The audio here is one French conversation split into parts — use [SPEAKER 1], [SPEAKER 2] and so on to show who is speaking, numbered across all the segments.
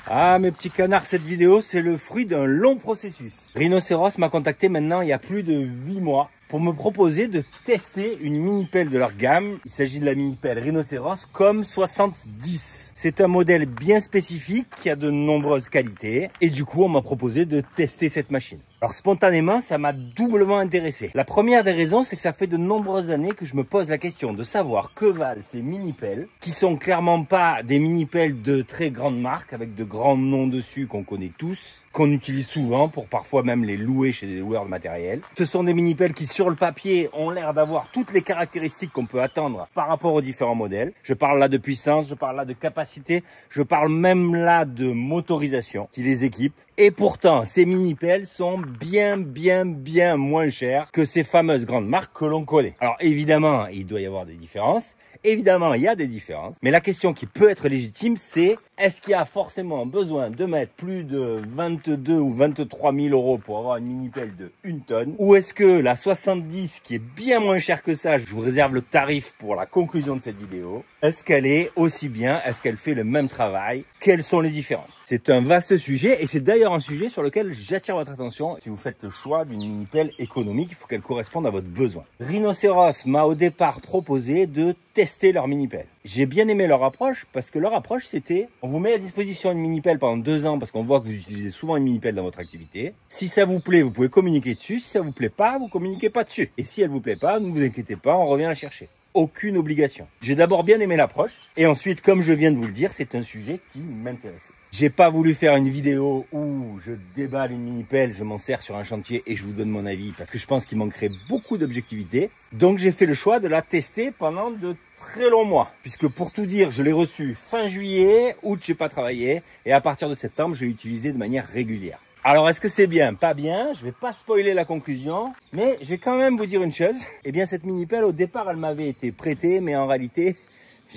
[SPEAKER 1] Ah mes petits canards, cette vidéo c'est le fruit d'un long processus. Rhinocéros m'a contacté maintenant il y a plus de 8 mois pour me proposer de tester une mini-pelle de leur gamme. Il s'agit de la mini-pelle Rhinocéros COM 70. C'est un modèle bien spécifique qui a de nombreuses qualités et du coup on m'a proposé de tester cette machine. Alors spontanément ça m'a doublement intéressé. La première des raisons c'est que ça fait de nombreuses années que je me pose la question de savoir que valent ces mini-pelles qui sont clairement pas des mini-pelles de très grande marque avec de grands noms dessus qu'on connaît tous, qu'on utilise souvent pour parfois même les louer chez des loueurs de matériel. Ce sont des mini-pelles qui sur le papier ont l'air d'avoir toutes les caractéristiques qu'on peut attendre par rapport aux différents modèles. Je parle là de puissance, je parle là de capacité, je parle même là de motorisation qui les équipe. Et pourtant, ces mini-pelles sont bien moins chères que ces fameuses grandes marques que l'on connaît. Alors évidemment, il doit y avoir des différences. Évidemment, il y a des différences. Mais la question qui peut être légitime, c'est est-ce qu'il y a forcément besoin de mettre plus de 22 ou 23 000 euros pour avoir une mini-pelle de 1 tonne? Ou est-ce que la 70, qui est bien moins chère que ça, je vous réserve le tarif pour la conclusion de cette vidéo, est-ce qu'elle est aussi bien? Est-ce qu'elle fait le même travail? Quelles sont les différences? C'est un vaste sujet et c'est d'ailleurs un sujet sur lequel j'attire votre attention. Si vous faites le choix d'une mini-pelle économique, il faut qu'elle corresponde à votre besoin. Rhinocéros m'a au départ proposé de tester leur mini-pelle. J'ai bien aimé leur approche parce que leur approche c'était on vous met à disposition une mini-pelle pendant 2 ans parce qu'on voit que vous utilisez souvent une mini-pelle dans votre activité. Si ça vous plaît, vous pouvez communiquer dessus. Si ça vous plaît pas, vous communiquez pas dessus. Et si elle vous plaît pas, ne vous inquiétez pas, on revient la chercher. Aucune obligation. J'ai d'abord bien aimé l'approche et ensuite, comme je viens de vous le dire, c'est un sujet qui m'intéressait. J'ai pas voulu faire une vidéo où je déballe une mini-pelle, je m'en sers sur un chantier et je vous donne mon avis parce que je pense qu'il manquerait beaucoup d'objectivité. Donc j'ai fait le choix de la tester pendant de très longs mois. Puisque pour tout dire, je l'ai reçue fin juillet, août j'ai pas travaillé et à partir de septembre, je l'ai utilisée de manière régulière. Alors, est-ce que c'est bien? Pas bien. Je vais pas spoiler la conclusion, mais je vais quand même vous dire une chose. Eh bien, cette mini-pelle, au départ, elle m'avait été prêtée, mais en réalité,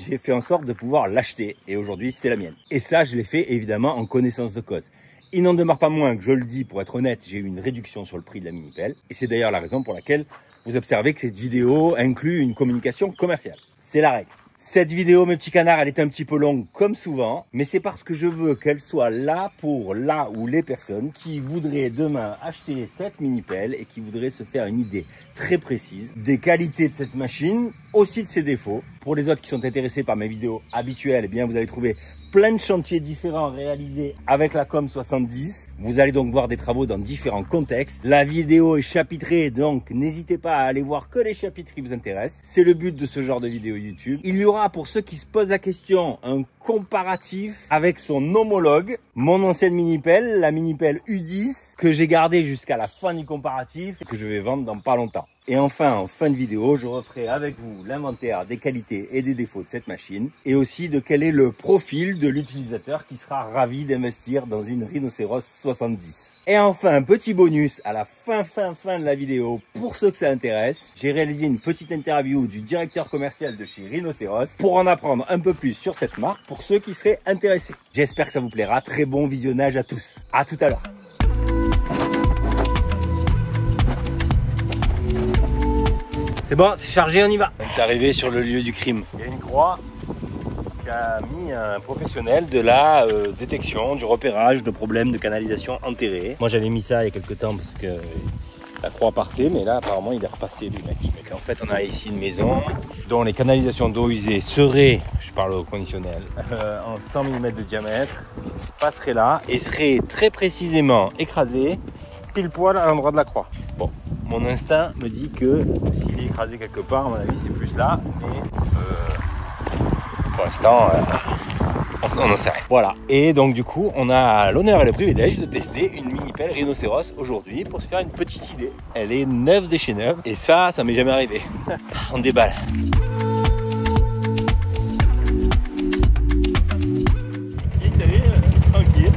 [SPEAKER 1] j'ai fait en sorte de pouvoir l'acheter. Et aujourd'hui, c'est la mienne. Et ça, je l'ai fait évidemment en connaissance de cause. Il n'en demeure pas moins que je le dis, pour être honnête, j'ai eu une réduction sur le prix de la mini-pelle. Et c'est d'ailleurs la raison pour laquelle vous observez que cette vidéo inclut une communication commerciale. C'est la règle. Cette vidéo, mes petits canards, elle est un petit peu longue comme souvent, mais c'est parce que je veux qu'elle soit là pour là ou les personnes qui voudraient demain acheter cette mini-pelle et qui voudraient se faire une idée très précise des qualités de cette machine, aussi de ses défauts. Pour les autres qui sont intéressés par mes vidéos habituelles, eh bien vous allez trouver plein de chantiers différents réalisés avec la COM 70. Vous allez donc voir des travaux dans différents contextes. La vidéo est chapitrée, donc n'hésitez pas à aller voir que les chapitres qui vous intéressent. C'est le but de ce genre de vidéo YouTube. Il y aura, pour ceux qui se posent la question, un comparatif avec son homologue, mon ancienne mini-pelle, la mini-pelle U10, que j'ai gardée jusqu'à la fin du comparatif et que je vais vendre dans pas longtemps. Et enfin, en fin de vidéo, je referai avec vous l'inventaire des qualités et des défauts de cette machine et aussi de quel est le profil de l'utilisateur qui sera ravi d'investir dans une Rhinocéros 70. Et enfin, un petit bonus à la fin de la vidéo pour ceux que ça intéresse. J'ai réalisé une petite interview du directeur commercial de chez Rhinocéros pour en apprendre un peu plus sur cette marque pour ceux qui seraient intéressés. J'espère que ça vous plaira. Très bon visionnage à tous. À tout à l'heure. C'est bon, c'est chargé, on y va. On est arrivé sur le lieu du crime. Il y a une croix qu'a mis un professionnel de la détection, du repérage de problèmes de canalisation enterrés. Moi j'avais mis ça il y a quelques temps parce que la croix partait, mais là apparemment il est repassé lui mec. Donc, en fait on a ici une maison dont les canalisations d'eau usée seraient, je parle au conditionnel, en 100 mm de diamètre, passeraient là et seraient très précisément écrasées pile poil à l'endroit de la croix. Bon. Mon instinct me dit que s'il est écrasé quelque part, à mon avis, c'est plus là. Mais pour l'instant, on n'en sait rien. Voilà. Et donc, du coup, on a l'honneur et le privilège de tester une mini-pelle Rhinocéros aujourd'hui pour se faire une petite idée. Elle est neuve de chez neuve. Et ça m'est jamais arrivé. On déballe. Tranquille.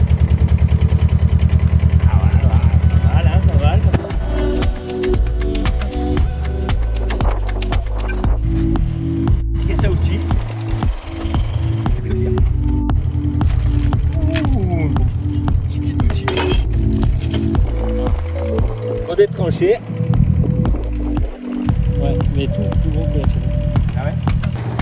[SPEAKER 1] D'être tranché.
[SPEAKER 2] Ouais, mais tout gros que la tienne.
[SPEAKER 1] Ah ouais.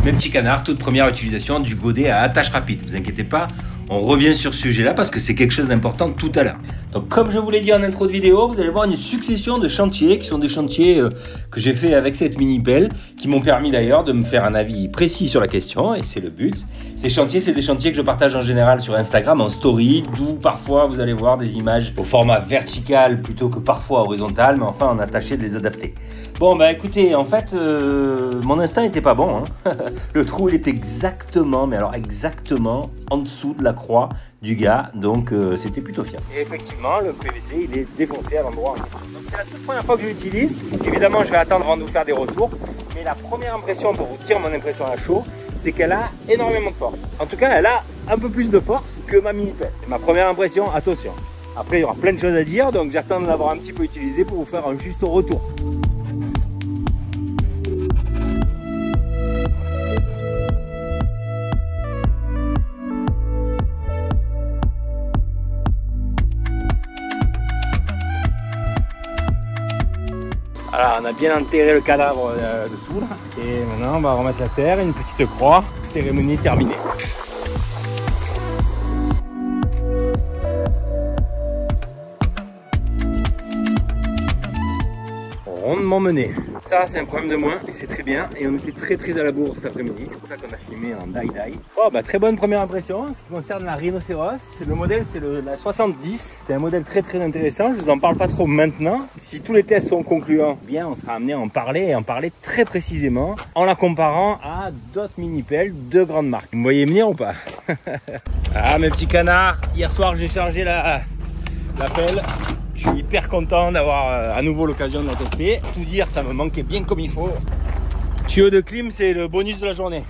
[SPEAKER 1] Mes petits canards, toute première utilisation du godet à attache rapide. Vous inquiétez pas, On revient sur ce sujet-là parce que c'est quelque chose d'important tout à l'heure. Donc comme je vous l'ai dit en intro de vidéo, vous allez voir une succession de chantiers qui sont des chantiers que j'ai fait avec cette mini pelle, qui m'ont permis d'ailleurs de me faire un avis précis sur la question, et c'est le but. Ces chantiers, c'est des chantiers que je partage en général sur Instagram en story, d'où parfois vous allez voir des images au format vertical plutôt que parfois horizontal, mais enfin on a tâché de les adapter. Bon bah écoutez, en fait mon instinct était pas bon, hein. Le trou il est exactement, mais alors exactement en dessous de la croix du gars, donc c'était plutôt fiable. Et effectivement le PVC il est défoncé à l'endroit. Donc c'est la toute première fois que je l'utilise. Évidemment je vais attendre avant de vous faire des retours, mais la première impression, pour vous dire mon impression à chaud, c'est qu'elle a énormément de force. En tout cas elle a un peu plus de force que ma mini pelle. Ma première impression, attention. Après il y aura plein de choses à dire, donc j'attends de l'avoir un petit peu utilisé pour vous faire un juste retour. Alors on a bien enterré le cadavre dessous là. Et maintenant on va remettre la terre, une petite croix, cérémonie terminée. Rondement mené. Ça c'est un problème de moins et c'est très bien. Et on était très à la bourre cet après-midi, c'est pour ça qu'on a filmé en die-die. Oh bah très bonne première impression. En ce qui concerne la rhinocéros, le modèle c'est la 70. C'est un modèle très intéressant, je vous en parle pas trop maintenant. Si tous les tests sont concluants, bien on sera amené à en parler et en parler très précisément en la comparant à d'autres mini-pelles de grandes marques. Vous me voyez venir ou pas? Ah mes petits canards, hier soir j'ai chargé la pelle. Je suis hyper content d'avoir à nouveau l'occasion de la tester. Tout dire, ça me manquait bien comme il faut. Tuyau de clim, c'est le bonus de la journée.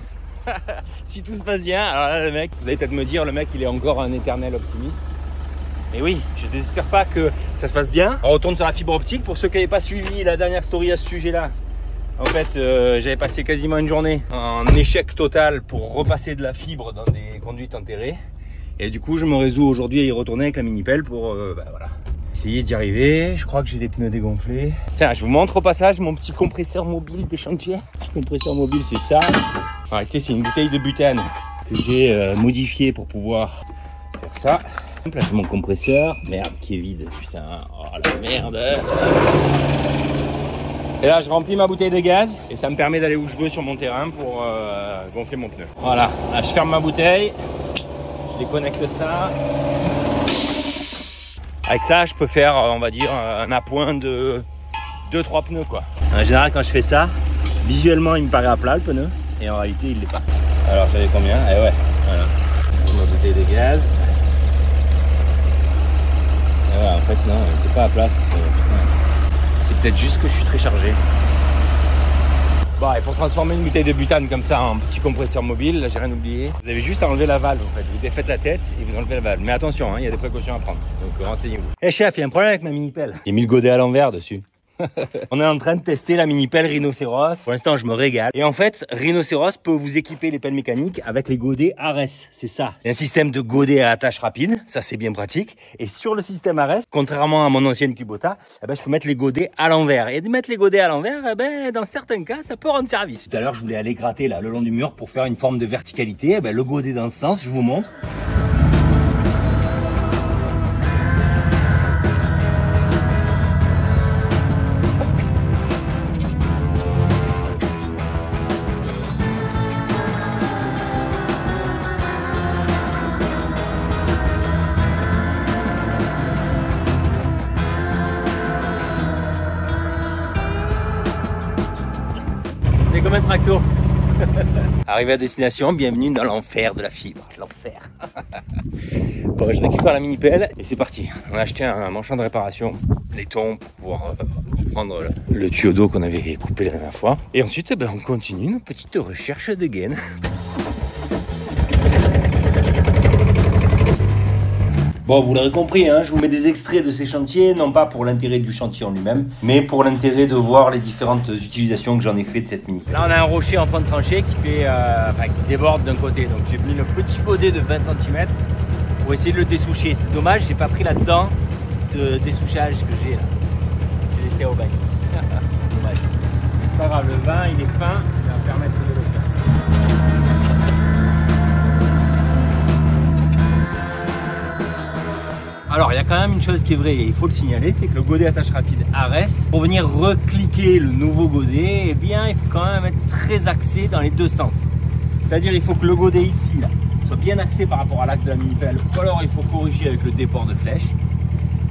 [SPEAKER 1] Si tout se passe bien, alors là, le mec, vous allez peut-être me dire, le mec, il est encore un éternel optimiste. Mais oui, je ne désespère pas que ça se passe bien. On retourne sur la fibre optique. Pour ceux qui n'avaient pas suivi la dernière story à ce sujet-là, en fait, j'avais passé quasiment une journée en échec total pour repasser de la fibre dans des conduites enterrées. Et du coup, je me résous aujourd'hui à y retourner avec la mini pelle pour voilà, essayer d'y arriver. Je crois que j'ai des pneus dégonflés. Tiens, je vous montre au passage mon petit compresseur mobile de chantier. Petit compresseur mobile, c'est ça. En réalité, c'est une bouteille de butane que j'ai modifiée pour pouvoir faire ça. Là, j'ai mon compresseur. Merde, qui est vide. Putain, oh la merde. Et là, je remplis ma bouteille de gaz et ça me permet d'aller où je veux sur mon terrain pour gonfler mon pneu. Voilà, là, je ferme ma bouteille. Je déconnecte ça. Avec ça, je peux faire, on va dire, un appoint de 2-3 pneus, quoi. En général, quand je fais ça, visuellement, il me paraît à plat, le pneu. Et en réalité, il ne l'est pas. Alors, j'avais combien? Eh ouais, voilà. Ma bouteille de gaz. Et voilà, en fait, non, il n'était pas à plat. C'est peut-être juste que je suis très chargé. Bon, et pour transformer une bouteille de butane comme ça en petit compresseur mobile, là j'ai rien oublié. Vous avez juste à enlever la valve en fait. Vous défaites la tête et vous enlevez la valve. Mais attention, il y a des précautions à prendre. Donc renseignez-vous. Eh chef, il y a un problème avec ma mini pelle. J'ai mis le godet à l'envers dessus. On est en train de tester la mini pelle Rhinocéros. Pour l'instant, je me régale. Et en fait, Rhinocéros peut vous équiper les pelles mécaniques avec les godets Ares. C'est ça. C'est un système de godet à attache rapide. Ça, c'est bien pratique. Et sur le système Ares, contrairement à mon ancienne Kubota, eh ben, je peux mettre les godets à l'envers. Et de mettre les godets à l'envers, eh ben, dans certains cas, ça peut rendre service. Tout à l'heure, je voulais aller gratter là, le long du mur pour faire une forme de verticalité. Eh ben, le godet dans ce sens, je vous montre. Comme un tracto. Arrivé à destination, bienvenue dans l'enfer de la fibre. L'enfer. Bon, je récupère la mini pelle et c'est parti. On a acheté un manchon de réparation, les tons pour pouvoir reprendre le tuyau d'eau qu'on avait coupé la dernière fois. Et ensuite, ben, on continue nos petites recherches de gaines. Bon, vous l'aurez compris, hein, je vous mets des extraits de ces chantiers, non pas pour l'intérêt du chantier en lui-même, mais pour l'intérêt de voir les différentes utilisations que j'en ai fait de cette mini. Là, on a un rocher en train de trancher qui fait, qui déborde d'un côté. Donc, j'ai mis le petit godet de 20 cm pour essayer de le dessoucher. C'est dommage, j'ai pas pris la dent de dessouchage que j'ai là. J'ai laissé au bac. Dommage. Mais c'est pas grave, le vin, il est fin, il va permettre de le faire. Alors il y a quand même une chose qui est vraie et il faut le signaler, c'est que le godet attache rapide Ares, pour venir recliquer le nouveau godet, eh bien il faut quand même être très axé dans les deux sens. C'est-à-dire il faut que le godet ici là, soit bien axé par rapport à l'axe de la mini-pelle, ou alors il faut corriger avec le déport de flèche.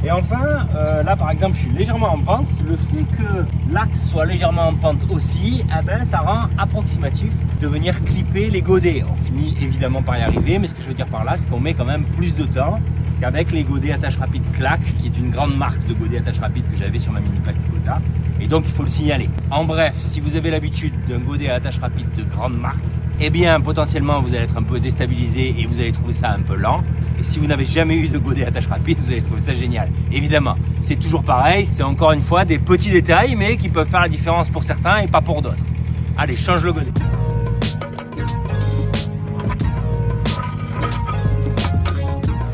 [SPEAKER 1] Et enfin, là par exemple je suis légèrement en pente, le fait que l'axe soit légèrement en pente aussi, eh ben, ça rend approximatif de venir clipper les godets. On finit évidemment par y arriver, mais ce que je veux dire par là, c'est qu'on met quand même plus de temps qu'avec les godets attache rapide Clac, qui est une grande marque de godets attache rapide que j'avais sur ma mini-pelle Kubota, et donc il faut le signaler. En bref, si vous avez l'habitude d'un godet attache rapide de grande marque, eh bien potentiellement vous allez être un peu déstabilisé et vous allez trouver ça un peu lent. Et si vous n'avez jamais eu de godet attache rapide, vous allez trouver ça génial. Évidemment, c'est toujours pareil, c'est encore une fois des petits détails, mais qui peuvent faire la différence pour certains et pas pour d'autres. Allez, change le godet.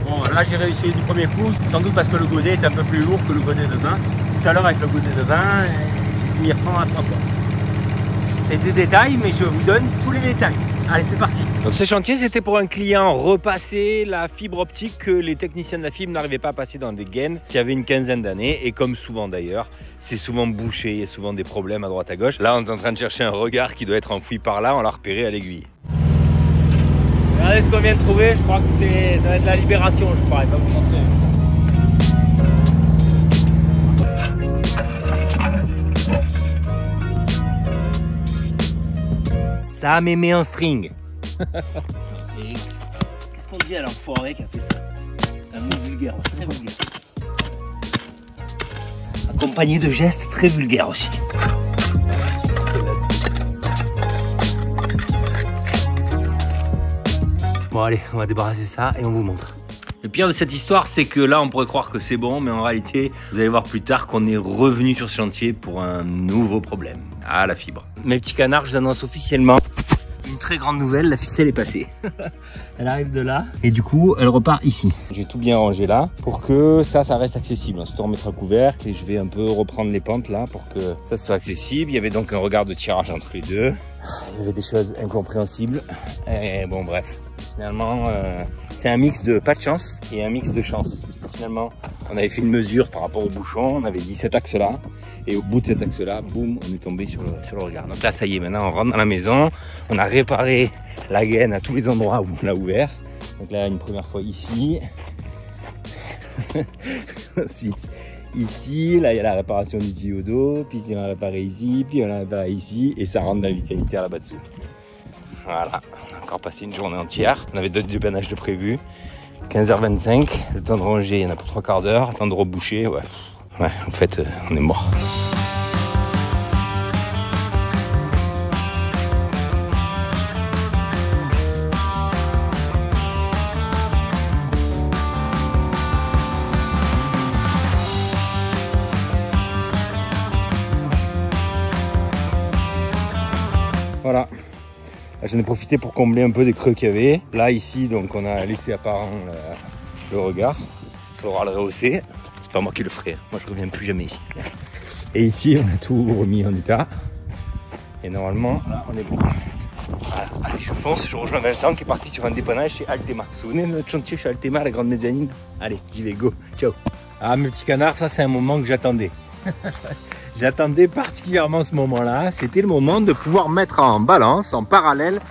[SPEAKER 1] Bon, là j'ai réussi du premier coup, sans doute parce que le godet est un peu plus lourd que le godet de vin. Tout à l'heure avec le godet de vin, j'ai dû m'y reprendre à 3 fois. C'est des détails, mais je vous donne tous les détails. Allez, c'est parti. Donc ce chantier, c'était pour un client repasser la fibre optique que les techniciens de la fibre n'arrivaient pas à passer dans des gaines qui avaient une quinzaine d'années. Et comme souvent d'ailleurs, c'est souvent bouché, il y a souvent des problèmes à droite à gauche. Là, on est en train de chercher un regard qui doit être enfoui par là, on l'a repéré à l'aiguille. Regardez ce qu'on vient de trouver, je crois que ça va être la libération, je crois. Pas vous montrer. Ça m'aimait en string. Qu'est-ce qu'on dit à l'enfoiré qui a fait ça? Un mot vulgaire, très vulgaire. Accompagné de gestes très vulgaires aussi. Bon allez, on va débarrasser ça et on vous montre. Le pire de cette histoire, c'est que là, on pourrait croire que c'est bon, mais en réalité, vous allez voir plus tard qu'on est revenu sur ce chantier pour un nouveau problème. Ah, la fibre. Mes petits canards, je vous annonce officiellement une très grande nouvelle, la ficelle est passée. Elle arrive de là et du coup, elle repart ici. J'ai tout bien rangé là pour que ça reste accessible. Ensuite, on remettra le couvercle et je vais un peu reprendre les pentes là pour que ça soit accessible. Il y avait donc un regard de tirage entre les deux. Il y avait des choses incompréhensibles. Et bon, bref. Finalement, c'est un mix de pas de chance et un mix de chance. Finalement, on avait fait une mesure par rapport au bouchon, on avait dit cet axe-là, et au bout de cet axe-là, boum, on est tombé sur le regard. Donc là, ça y est, maintenant on rentre dans la maison, on a réparé la gaine à tous les endroits où on l'a ouvert. Donc là, une première fois ici, ensuite ici, là il y a la réparation du tuyau d'eau, puis on l'a réparé ici, puis on l'a réparé ici, et ça rentre dans la vis sanitaire là-bas dessous. Voilà, on a encore passé une journée entière, on avait d'autres dépannage de prévu. 15h25, le temps de ranger, il y en a pour 3 quarts d'heure, le temps de reboucher, ouais, en fait, on est mort. Voilà. J'en ai profité pour combler un peu des creux qu'il y avait. Là, ici, donc, on a laissé apparent le regard. Il faudra le rehausser. C'est pas moi qui le ferai. Moi, je reviens plus jamais ici. Et ici, on a tout remis en état. Et normalement, là, on est bon. Voilà. Allez, je fonce. Je rejoins Vincent qui est parti sur un dépannage chez Altema. Vous vous souvenez de notre chantier chez Altema, la grande mezzanine? Allez, j'y vais, go. Ciao. Ah, mes petits canards, ça, c'est un moment que j'attendais. J'attendais particulièrement ce moment-là. C'était le moment de pouvoir mettre en balance, en parallèle,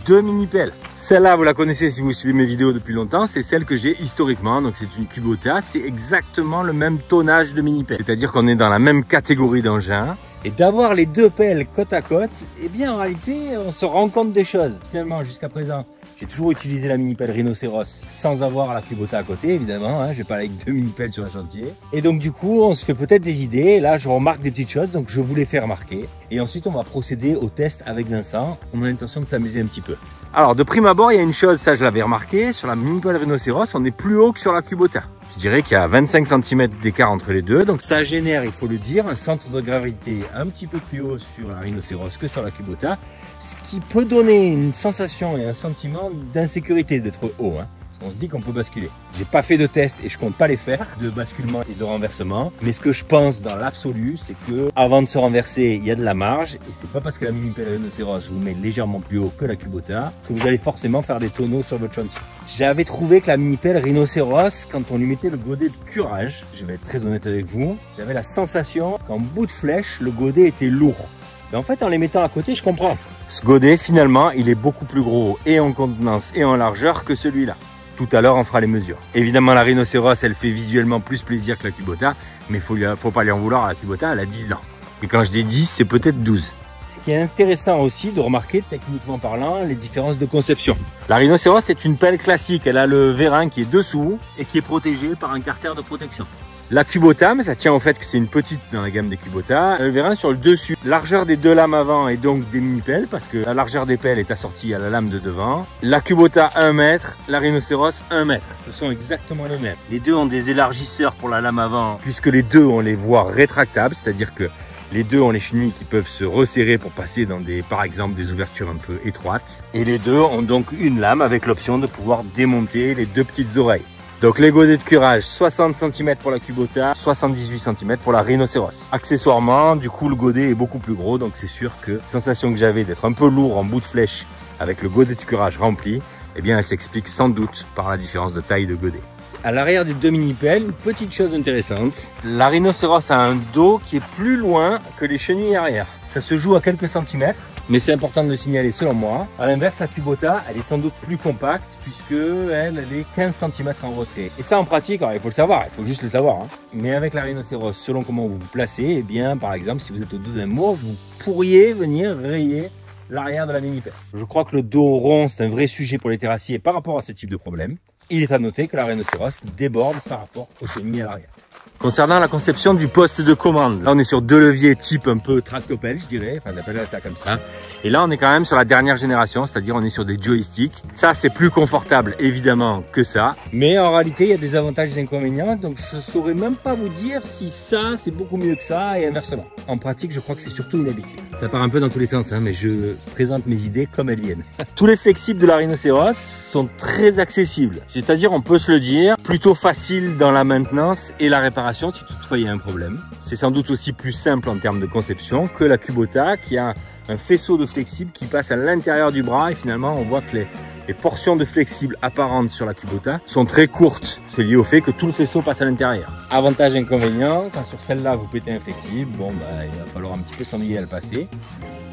[SPEAKER 1] 2 mini-pelles. Celle-là, vous la connaissez si vous suivez mes vidéos depuis longtemps. C'est celle que j'ai historiquement. Donc, c'est une Kubota. C'est exactement le même tonnage de mini-pelle. C'est-à-dire qu'on est dans la même catégorie d'engins. Et d'avoir les 2 pelles côte à côte, eh bien, en réalité, on se rend compte des choses. Finalement, jusqu'à présent, j'ai toujours utilisé la mini-pelle Rhinocéros sans avoir la Kubota à côté, évidemment. Hein, je vais pas aller avec 2 mini-pelles sur un chantier. Et donc, du coup, on se fait peut-être des idées. Là, je remarque des petites choses, donc je vous les fais remarquer. Et ensuite, on va procéder au test avec Vincent. On a l'intention de s'amuser un petit peu. Alors, de prime abord, il y a une chose, ça je l'avais remarqué, sur la mini-pelle Rhinocéros, on est plus haut que sur la Kubota. Je dirais qu'il y a 25 cm d'écart entre les deux, donc ça génère, il faut le dire, un centre de gravité un petit peu plus haut sur la Rhinocéros que sur la Kubota, ce qui peut donner une sensation et un sentiment d'insécurité d'être haut. Hein. On se dit qu'on peut basculer. J'ai pas fait de test et je compte pas les faire, de basculement et de renversement. Mais ce que je pense dans l'absolu, c'est que avant de se renverser, il y a de la marge. Et c'est pas parce que la mini-pelle Rhinoceros vous met légèrement plus haut que la Kubota que vous allez forcément faire des tonneaux sur votre chantier. J'avais trouvé que la mini-pelle Rhinoceros, quand on lui mettait le godet de curage, je vais être très honnête avec vous, j'avais la sensation qu'en bout de flèche, le godet était lourd. Mais en fait, en les mettant à côté, je comprends. Ce godet, finalement, il est beaucoup plus gros et en contenance et en largeur que celui-là. Tout à l'heure, on fera les mesures. Évidemment, la Rhinoceros, elle fait visuellement plus plaisir que la Kubota, mais faut pas lui en vouloir à la Kubota, elle a 10 ans. Et quand je dis 10, c'est peut-être 12. Ce qui est intéressant aussi de remarquer, techniquement parlant, les différences de conception. La Rhinoceros, c'est une pelle classique. Elle a le vérin qui est dessous et qui est protégé par un carter de protection. La Kubota, mais ça tient au fait que c'est une petite dans la gamme des Kubota, le vérin sur le dessus. Largeur des deux lames avant et donc des mini-pelles, parce que la largeur des pelles est assortie à la lame de devant. La Kubota 1 mètre, la Rhinoceros 1 mètre. Ce sont exactement les mêmes. Les deux ont des élargisseurs pour la lame avant, puisque les deux ont les voies rétractables, c'est-à-dire que les deux ont les chenilles qui peuvent se resserrer pour passer dans par exemple, des ouvertures un peu étroites. Et les deux ont donc une lame avec l'option de pouvoir démonter les deux petites oreilles. Donc les godets de curage, 60 cm pour la Kubota, 78 cm pour la Rhinoceros. Accessoirement, du coup, le godet est beaucoup plus gros, donc c'est sûr que la sensation que j'avais d'être un peu lourd en bout de flèche avec le godet de curage rempli, eh bien, elle s'explique sans doute par la différence de taille de godet. À l'arrière des deux mini-pelles, une petite chose intéressante, la Rhinoceros a un dos qui est plus loin que les chenilles arrière. Ça se joue à quelques centimètres, mais c'est important de le signaler selon moi. À l'inverse, la Kubota, elle est sans doute plus compacte puisque elle est 15 cm en retrait. Et ça en pratique, alors, il faut le savoir, il faut juste le savoir. Hein. Mais avec la Rhinoceros, selon comment vous vous placez, eh bien, par exemple, si vous êtes au dos d'un mur, vous pourriez venir rayer l'arrière de la mini-pelle. Je crois que le dos rond, c'est un vrai sujet pour les terrassiers par rapport à ce type de problème. Il est à noter que la Rhinoceros déborde par rapport aux chenilles à l'arrière. Concernant la conception du poste de commande, là on est sur deux leviers type un peu tractopelle, je dirais, enfin on appelle ça comme ça. Et là on est quand même sur la dernière génération, c'est-à-dire on est sur des joysticks. Ça c'est plus confortable évidemment que ça, mais en réalité il y a des avantages et des inconvénients, donc je ne saurais même pas vous dire si ça c'est beaucoup mieux que ça et inversement. En pratique je crois que c'est surtout une habitude. Ça part un peu dans tous les sens, hein, mais je présente mes idées comme elles viennent. Tous les flexibles de la Rhinoceros sont très accessibles, c'est-à-dire on peut se le dire, plutôt facile dans la maintenance et la réparation si toutefois il y a un problème. C'est sans doute aussi plus simple en termes de conception que la Kubota qui a un faisceau de flexible qui passe à l'intérieur du bras et finalement on voit que les portions de flexible apparentes sur la Kubota sont très courtes. C'est lié au fait que tout le faisceau passe à l'intérieur. Avantage inconvénient, quand sur celle-là vous pétez un flexible, bon bah il va falloir un petit peu s'ennuyer à le passer.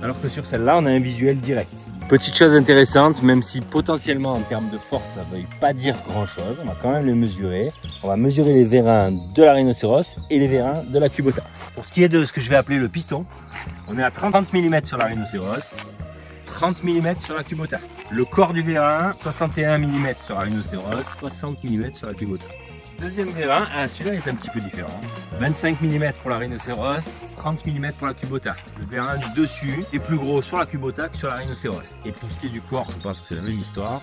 [SPEAKER 1] Alors que sur celle-là on a un visuel direct. Petite chose intéressante, même si potentiellement en termes de force ça ne veut pas dire grand chose, on va quand même les mesurer. On va mesurer les vérins de la Rhinoceros et les vérins de la Kubota. Pour ce qui est de ce que je vais appeler le piston, on est à 30 mm sur la Rhinoceros, 30 mm sur la Kubota. Le corps du vérin, 61 mm sur la Rhinoceros, 60 mm sur la Kubota. Deuxième vérin, celui-là est un petit peu différent. 25 mm pour la Rhinoceros, 30 mm pour la Kubota. Le vérin du dessus est plus gros sur la Kubota que sur la Rhinoceros. Et pour ce qui est du corps, je pense que c'est la même histoire.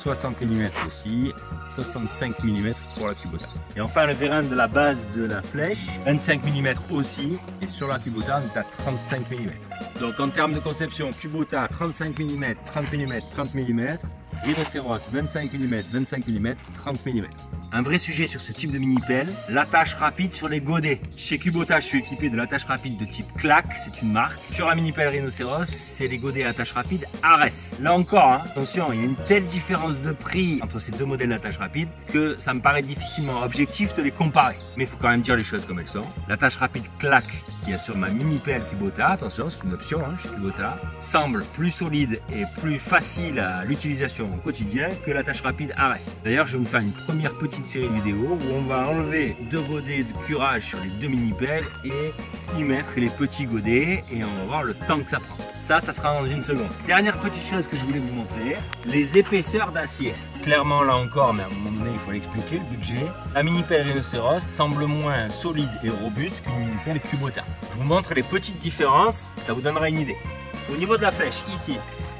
[SPEAKER 1] 60 mm aussi, 65 mm pour la Kubota. Et enfin le vérin de la base de la flèche, 25 mm aussi. Et sur la Kubota, on est à 35 mm. Donc en termes de conception, Kubota 35 mm, 30 mm, 30 mm. Rhinoceros 25 mm, 25 mm, 30 mm. Un vrai sujet sur ce type de mini-pelle, l'attache rapide sur les godets. Chez Kubota, je suis équipé de l'attache rapide de type claque, c'est une marque. Sur la mini-pelle Rhinoceros, c'est les godets à attache rapide Ares. Là encore, hein, attention, il y a une telle différence de prix entre ces deux modèles d'attache rapide que ça me paraît difficilement objectif de les comparer. Mais il faut quand même dire les choses comme elles sont. L'attache rapide claque qui est sur ma mini-pelle Kubota, attention, c'est une option hein, chez Kubota, semble plus solide et plus facile à l'utilisation au quotidien que l'attache rapide Ares. D'ailleurs, je vais vous faire une première petite série de vidéos où on va enlever deux godets de curage sur les deux mini-pelles et y mettre les petits godets et on va voir le temps que ça prend. Ça sera dans une seconde. Dernière petite chose que je voulais vous montrer, les épaisseurs d'acier. Clairement, là encore, mais à un moment donné, il faut l'expliquer, le budget. La mini-pelle Rhinoceros semble moins solide et robuste qu'une mini-pelle Kubota. Je vous montre les petites différences, ça vous donnera une idée. Au niveau de la flèche, ici,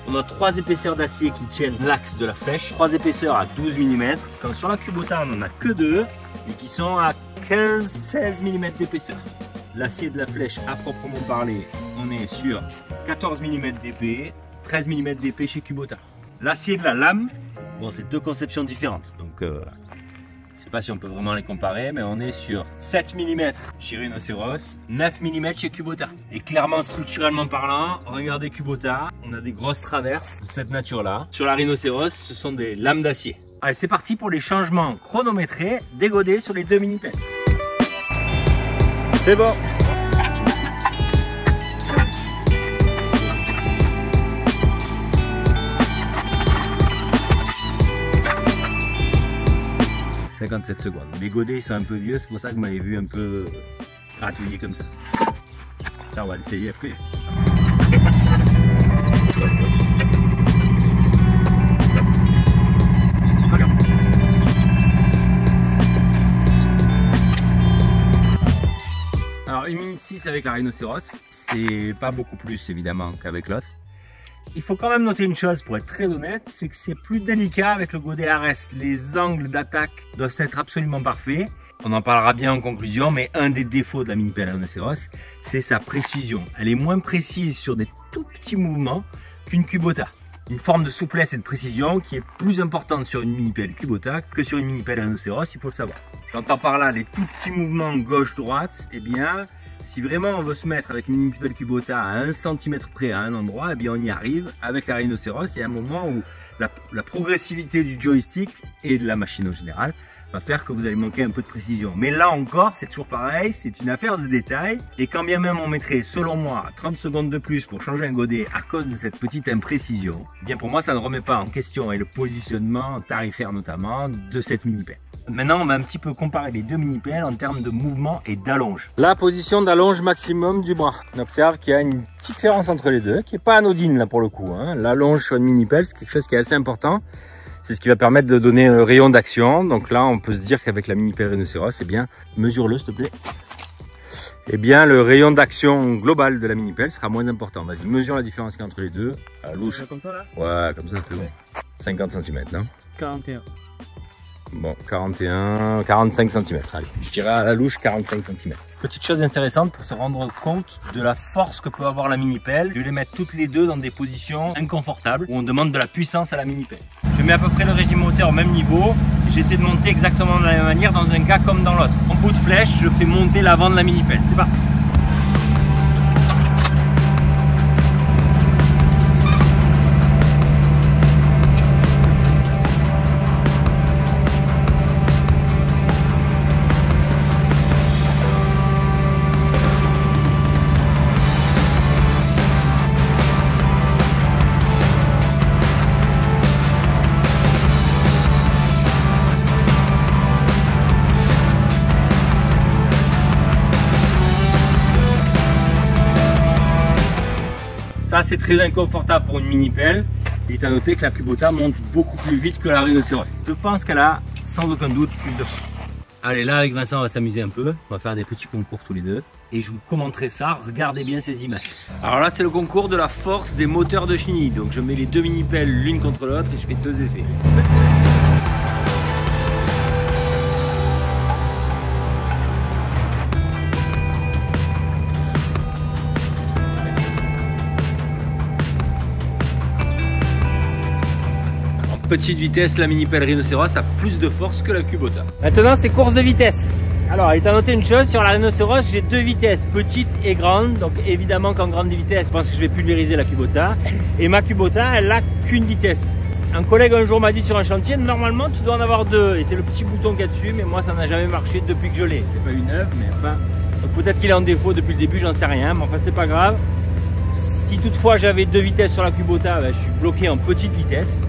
[SPEAKER 1] on a 3 épaisseurs d'acier qui tiennent l'axe de la flèche, 3 épaisseurs à 12 mm. Quand sur la Kubota, on n'en a que 2 et qui sont à 15-16 mm d'épaisseur. L'acier de la flèche, à proprement parler, on est sur 14 mm d'épée, 13 mm d'épée chez Kubota. L'acier de la lame, Bon, c'est deux conceptions différentes, donc je sais pas si on peut vraiment les comparer, mais on est sur 7 mm chez Rhinoceros, 9 mm chez Kubota. Et clairement, structurellement parlant, regardez Kubota, on a des grosses traverses de cette nature-là. Sur la Rhinoceros, ce sont des lames d'acier. Allez, c'est parti pour les changements chronométrés dégodés sur les deux mini-pelles. C'est bon. « 57 secondes. Les godets ils sont un peu vieux, c'est pour ça que vous m'avez vu un peu gratouiller comme ça. Ça, on va l'essayer après. Alors 1 minute 6 avec la Rhinoceros, c'est pas beaucoup plus évidemment qu'avec l'autre. Il faut quand même noter une chose pour être très honnête, c'est que c'est plus délicat avec le godet RS. Les angles d'attaque doivent être absolument parfaits. On en parlera bien en conclusion, mais un des défauts de la mini-pelle Rhinoceros, c'est sa précision. Elle est moins précise sur des tout petits mouvements qu'une Kubota. Une forme de souplesse et de précision qui est plus importante sur une mini-pelle Kubota que sur une mini-pelle Rhinoceros, il faut le savoir. J'entends par là les tout petits mouvements gauche-droite, eh bien, si vraiment on veut se mettre avec une mini-pelle Kubota à 1 cm près à un endroit, eh bien on y arrive. Avec la Rhinoceros, il y a un moment où la progressivité du joystick et de la machine en général va faire que vous allez manquer un peu de précision. Mais là encore, c'est toujours pareil, c'est une affaire de détail. Et quand bien même on mettrait, selon moi, 30 secondes de plus pour changer un godet à cause de cette petite imprécision, eh bien pour moi, ça ne remet pas en question et le positionnement tarifaire notamment de cette mini-pelle. Maintenant, on va un petit peu comparer les deux mini-pelles en termes de mouvement et d'allonge. La position d'allonge maximum du bras. On observe qu'il y a une différence entre les deux, qui n'est pas anodine là pour le coup. L'allonge sur une mini-pelle, c'est quelque chose qui est assez important. C'est ce qui va permettre de donner un rayon d'action. Donc là, on peut se dire qu'avec la mini-pelle Rhinoceros, eh bien, mesure-le s'il te plaît. Eh bien, le rayon d'action global de la mini-pelle sera moins important. Vas-y, mesure la différence qu'il y a entre les deux. À la louche.
[SPEAKER 2] Comme ça là?
[SPEAKER 1] Ouais, comme ça, c'est bon. 50 cm, non?
[SPEAKER 2] 41.
[SPEAKER 1] Bon, 45 cm. Allez, je dirais à la louche 45 cm. Petite chose intéressante pour se rendre compte de la force que peut avoir la mini-pelle. Je vais les mettre toutes les deux dans des positions inconfortables où on demande de la puissance à la mini-pelle. Je mets à peu près le régime moteur au même niveau. J'essaie de monter exactement de la même manière dans un cas comme dans l'autre. En bout de flèche, je fais monter l'avant de la mini-pelle. C'est parti. Ça, c'est très inconfortable pour une mini-pelle. Il est à noter que la Kubota monte beaucoup plus vite que la Rhinoceros. Je pense qu'elle a sans aucun doute plus de force. Allez, là avec Vincent, on va s'amuser un peu. On va faire des petits concours tous les deux. Et je vous commenterai ça. Regardez bien ces images. Alors là, c'est le concours de la force des moteurs de chenille. Donc je mets les deux mini-pelles l'une contre l'autre et je fais 2 essais. Petite vitesse, la mini-pelle Rhinoceros a plus de force que la Kubota. Maintenant, c'est course de vitesse. Alors, il est à noter une chose, sur la Rhinoceros, j'ai 2 vitesses, petite et grande. Donc évidemment qu'en grande vitesse, je pense que je vais pulvériser la Kubota. Et ma Kubota, elle n'a qu'une vitesse. Un collègue un jour m'a dit sur un chantier, normalement tu dois en avoir 2. Et c'est le petit bouton qu'il y a dessus, mais moi ça n'a jamais marché depuis que je l'ai. C'est pas une neuve, mais enfin... peut-être qu'il est en défaut depuis le début, j'en sais rien. Mais enfin, c'est pas grave. Si toutefois j'avais 2 vitesses sur la Kubota, ben, je suis bloqué en petite vitesse.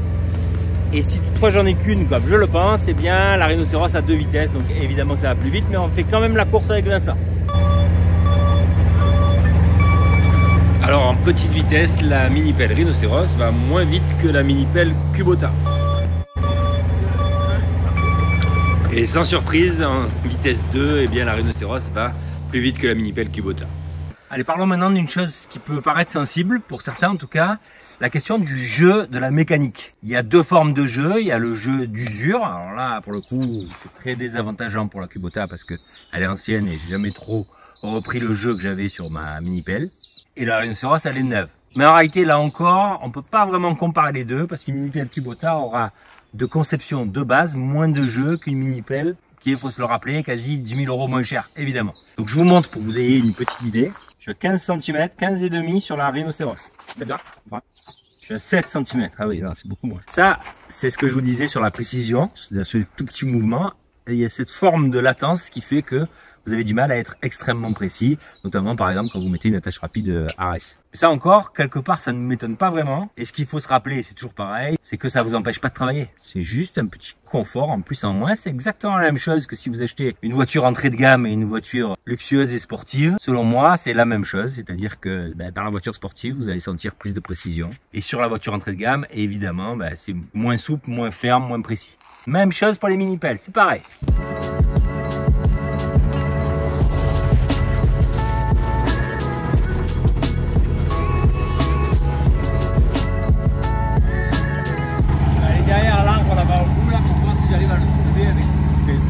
[SPEAKER 1] Et si toutefois j'en ai qu'une, comme je le pense, eh bien la Rhinoceros a 2 vitesses, donc évidemment que ça va plus vite, mais on fait quand même la course avec Vincent. Alors en petite vitesse, la mini-pelle Rhinoceros va moins vite que la mini-pelle Kubota. Et sans surprise, en vitesse 2, eh bien la Rhinoceros va plus vite que la mini-pelle Kubota. Allez, parlons maintenant d'une chose qui peut paraître sensible, pour certains en tout cas, la question du jeu de la mécanique. Il y a 2 formes de jeu, il y a le jeu d'usure, alors là pour le coup c'est très désavantageant pour la Kubota parce que elle est ancienne et j'ai jamais trop repris le jeu que j'avais sur ma mini-pelle. Et la Rhinoceros elle est neuve. Mais en réalité là encore, on peut pas vraiment comparer les deux parce qu'une mini-pelle Kubota aura de conception de base, moins de jeu qu'une mini-pelle qui est, il faut se le rappeler, quasi 10 000 € moins cher, évidemment. Donc je vous montre pour que vous ayez une petite idée. Je suis à 15 cm, 15,5 sur la Rhinocéros. C'est bien. Ouais. Je suis à 7 cm. Ah oui, là c'est beaucoup moins. Ça, c'est ce que je vous disais sur la précision, ce tout petit mouvement. Et il y a cette forme de latence qui fait que vous avez du mal à être extrêmement précis, notamment par exemple quand vous mettez une attache rapide RS. Mais ça encore, quelque part, ça ne m'étonne pas vraiment. Et ce qu'il faut se rappeler, c'est toujours pareil, c'est que ça vous empêche pas de travailler. C'est juste un petit confort en plus en moins. C'est exactement la même chose que si vous achetez une voiture entrée de gamme et une voiture luxueuse et sportive. Selon moi, c'est la même chose. C'est-à-dire que dans la voiture sportive, vous allez sentir plus de précision. Et sur la voiture entrée de gamme, évidemment, c'est moins souple, moins ferme, moins précis. Même chose pour les mini-pelles, c'est pareil. Allez, derrière l'arbre, on a va au bout là pour voir si j'arrive à le soulever avec une pelle.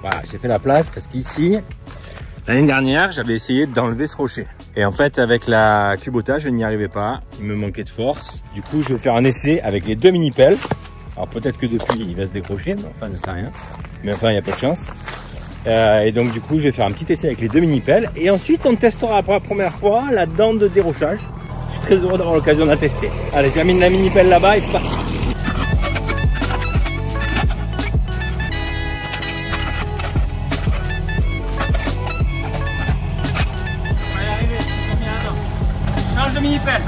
[SPEAKER 1] Voilà, j'ai fait la place parce qu'ici, l'année dernière, j'avais essayé d'enlever ce rocher. Et en fait, avec la Kubota, je n'y arrivais pas. Il me manquait de force. Du coup, je vais faire un essai avec les deux mini-pelles. Alors peut-être que depuis, il va se décrocher, mais enfin, je ne sais rien. Mais enfin, il n'y a pas de chance. Et donc, du coup, je vais faire un petit essai avec les deux mini-pelles. Et ensuite, on testera pour la première fois la dent de dérochage. Je suis très heureux d'avoir l'occasion de la tester. Allez, j'amène la mini-pelle là-bas et c'est parti. Change de mini-pelle.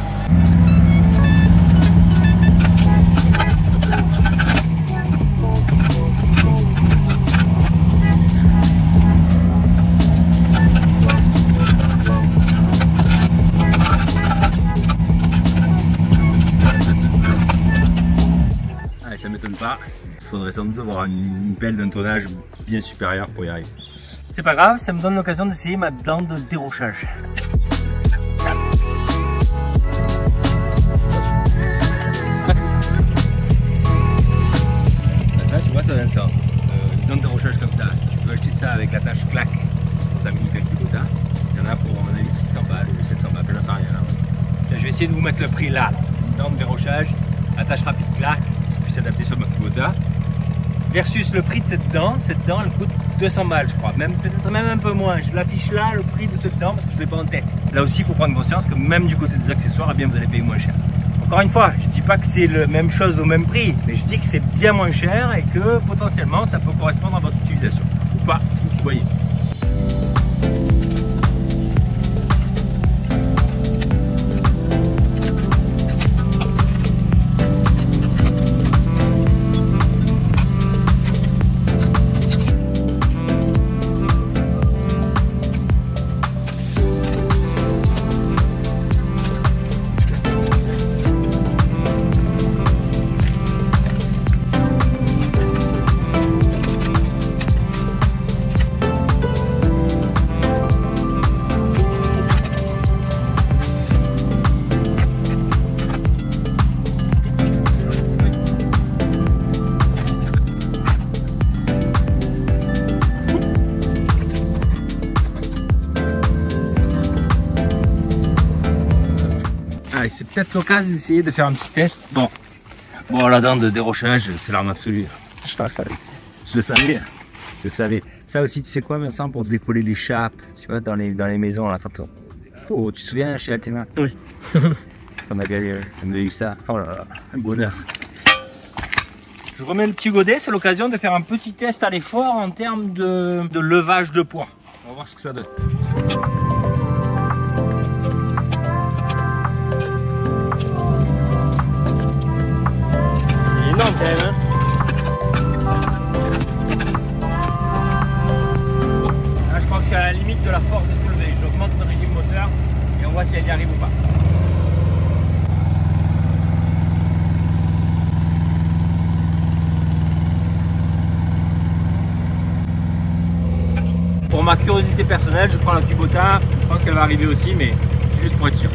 [SPEAKER 1] Allez, ça m'étonne pas. Il faudrait sans doute avoir une pelle d'un tonnage bien supérieur pour y arriver. C'est pas grave, ça me donne l'occasion d'essayer ma dent de dérochage. Ça donne ça. Une dent de dérochage comme ça. Tu peux acheter ça avec l'attache claque pour ta mini-pelle Kubota. Il y en a pour, à mon avis, 600 balles ou 700 balles, je ne sais rien. Là, je vais essayer de vous mettre le prix là. Une dent de dérochage, attache rapide claque, qui puisse s'adapter sur ma Kubota. Versus le prix de cette dent elle coûte 200 balles, je crois. Peut-être même un peu moins. Je l'affiche là, le prix de cette dent, parce que je ne l'ai pas en tête. Là aussi, il faut prendre conscience que même du côté des accessoires, eh bien, vous allez payer moins cher. Encore une fois, je ne dis pas que c'est la même chose au même prix, mais je dis que c'est bien moins cher et que potentiellement ça peut correspondre à votre utilisation. Enfin, c'est vous qui voyez. Allez, c'est peut-être l'occasion d'essayer de faire un petit test. Bon, la dent de dérochage, c'est l'arme absolue. Je le savais, je le savais. Ça aussi, tu sais quoi, Vincent, pour décoller les chapes, tu vois, dans les maisons, là, quand oh, tu te souviens, chez Altena? Oui. On a eu ça. Oh là là, un bonheur. Je remets le petit godet, c'est l'occasion de faire un petit test à l'effort en termes de levage de poids. On va voir ce que ça donne. Énorme quand même, hein. Là, je crois que je suis à la limite de la force de soulever. J'augmente le régime moteur et on voit si elle y arrive ou pas. ma curiosité personnelle, je prends la Kubota. Je pense qu'elle va arriver aussi, mais juste pour être sûr.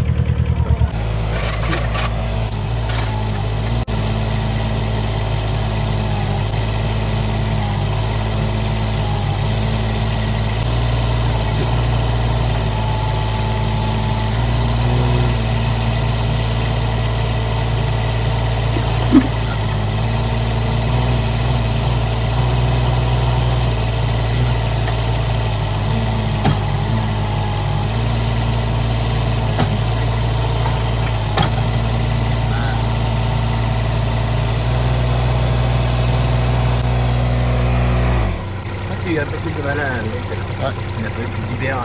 [SPEAKER 1] Il y a un peu plus de malin, ouais. Il a fallu que je libère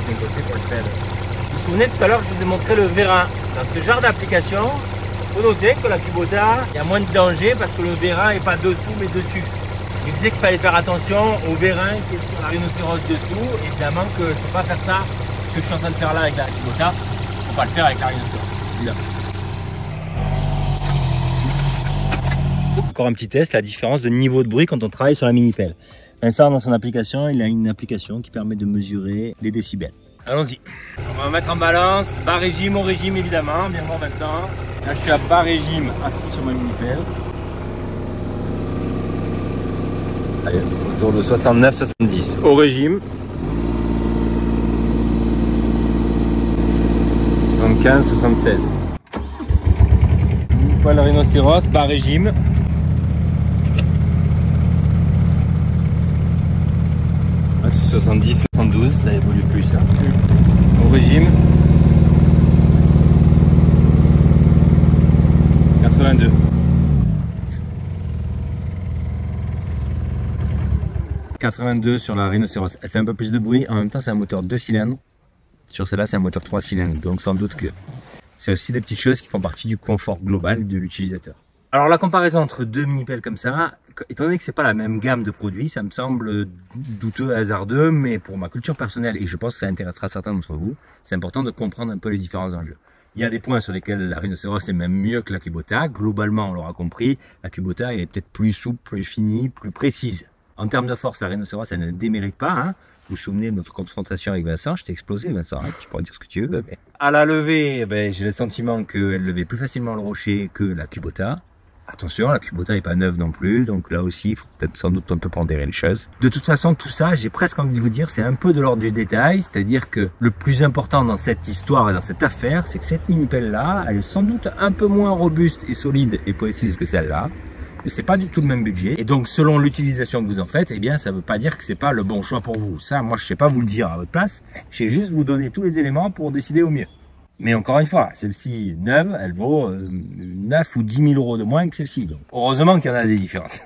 [SPEAKER 1] d'un côté pour le faire. Vous vous souvenez tout à l'heure, je vous ai montré le vérin. Dans ce genre d'application, il faut noter que la Kubota, il y a moins de danger parce que le vérin n'est pas dessous mais dessus. Je disais qu'il fallait faire attention au vérin qui est sur la rhinocéros dessous. Évidemment que je ne peux pas faire ça, ce que je suis en train de faire là avec la Kubota. Il ne faut pas le faire avec la rhinocéros. Évidemment. Encore un petit test, la différence de niveau de bruit quand on travaille sur la mini-pelle. Vincent, dans son application, il a une application qui permet de mesurer les décibels. Allons-y. On va mettre en balance, bas régime, haut régime évidemment, bien voir Vincent. Là je suis à bas régime, assis sur ma mini-pelle. Allez, autour de 69-70. Haut régime. 75-76. Poil rhinocéros, bas régime. Ah, 70-72, ça évolue plus. Hein. Au régime. 82. 82 sur la rhinocéros. Elle fait un peu plus de bruit. En même temps, c'est un moteur 2 cylindres. Sur celle-là, c'est un moteur 3 cylindres. Donc, sans doute que c'est aussi des petites choses qui font partie du confort global de l'utilisateur. Alors, la comparaison entre deux mini-pelles comme ça, étant donné que c'est pas la même gamme de produits, ça me semble douteux, hasardeux, mais pour ma culture personnelle, et je pense que ça intéressera certains d'entre vous, c'est important de comprendre un peu les différents enjeux. Il y a des points sur lesquels la rhinocéros est même mieux que la Kubota. Globalement, on l'aura compris, la Kubota est peut-être plus souple, plus finie, plus précise. En termes de force, la rhinocéros, elle ne démérite pas. Hein. Vous vous souvenez de notre confrontation avec Vincent, je t'ai explosé Vincent, hein, tu pourrais dire ce que tu veux. Mais... À la levée, j'ai le sentiment qu'elle levait plus facilement le rocher que la Kubota. Attention, la Kubota n'est pas neuve non plus, donc là aussi, il faut peut-être sans doute un peu pondérer les choses. De toute façon, tout ça, j'ai presque envie de vous dire, c'est un peu de l'ordre du détail, c'est-à-dire que le plus important dans cette histoire et dans cette affaire, c'est que cette mini-pelle-là, elle est sans doute un peu moins robuste et solide et précise que celle-là. C'est pas du tout le même budget, et donc selon l'utilisation que vous en faites, eh bien ça veut pas dire que c'est pas le bon choix pour vous. Ça, moi je sais pas vous le dire à votre place, j'ai juste vous donner tous les éléments pour décider au mieux. Mais encore une fois, celle-ci neuve, elle vaut 9 ou 10 000 euros de moins que celle-ci. Donc heureusement qu'il y en a des différences.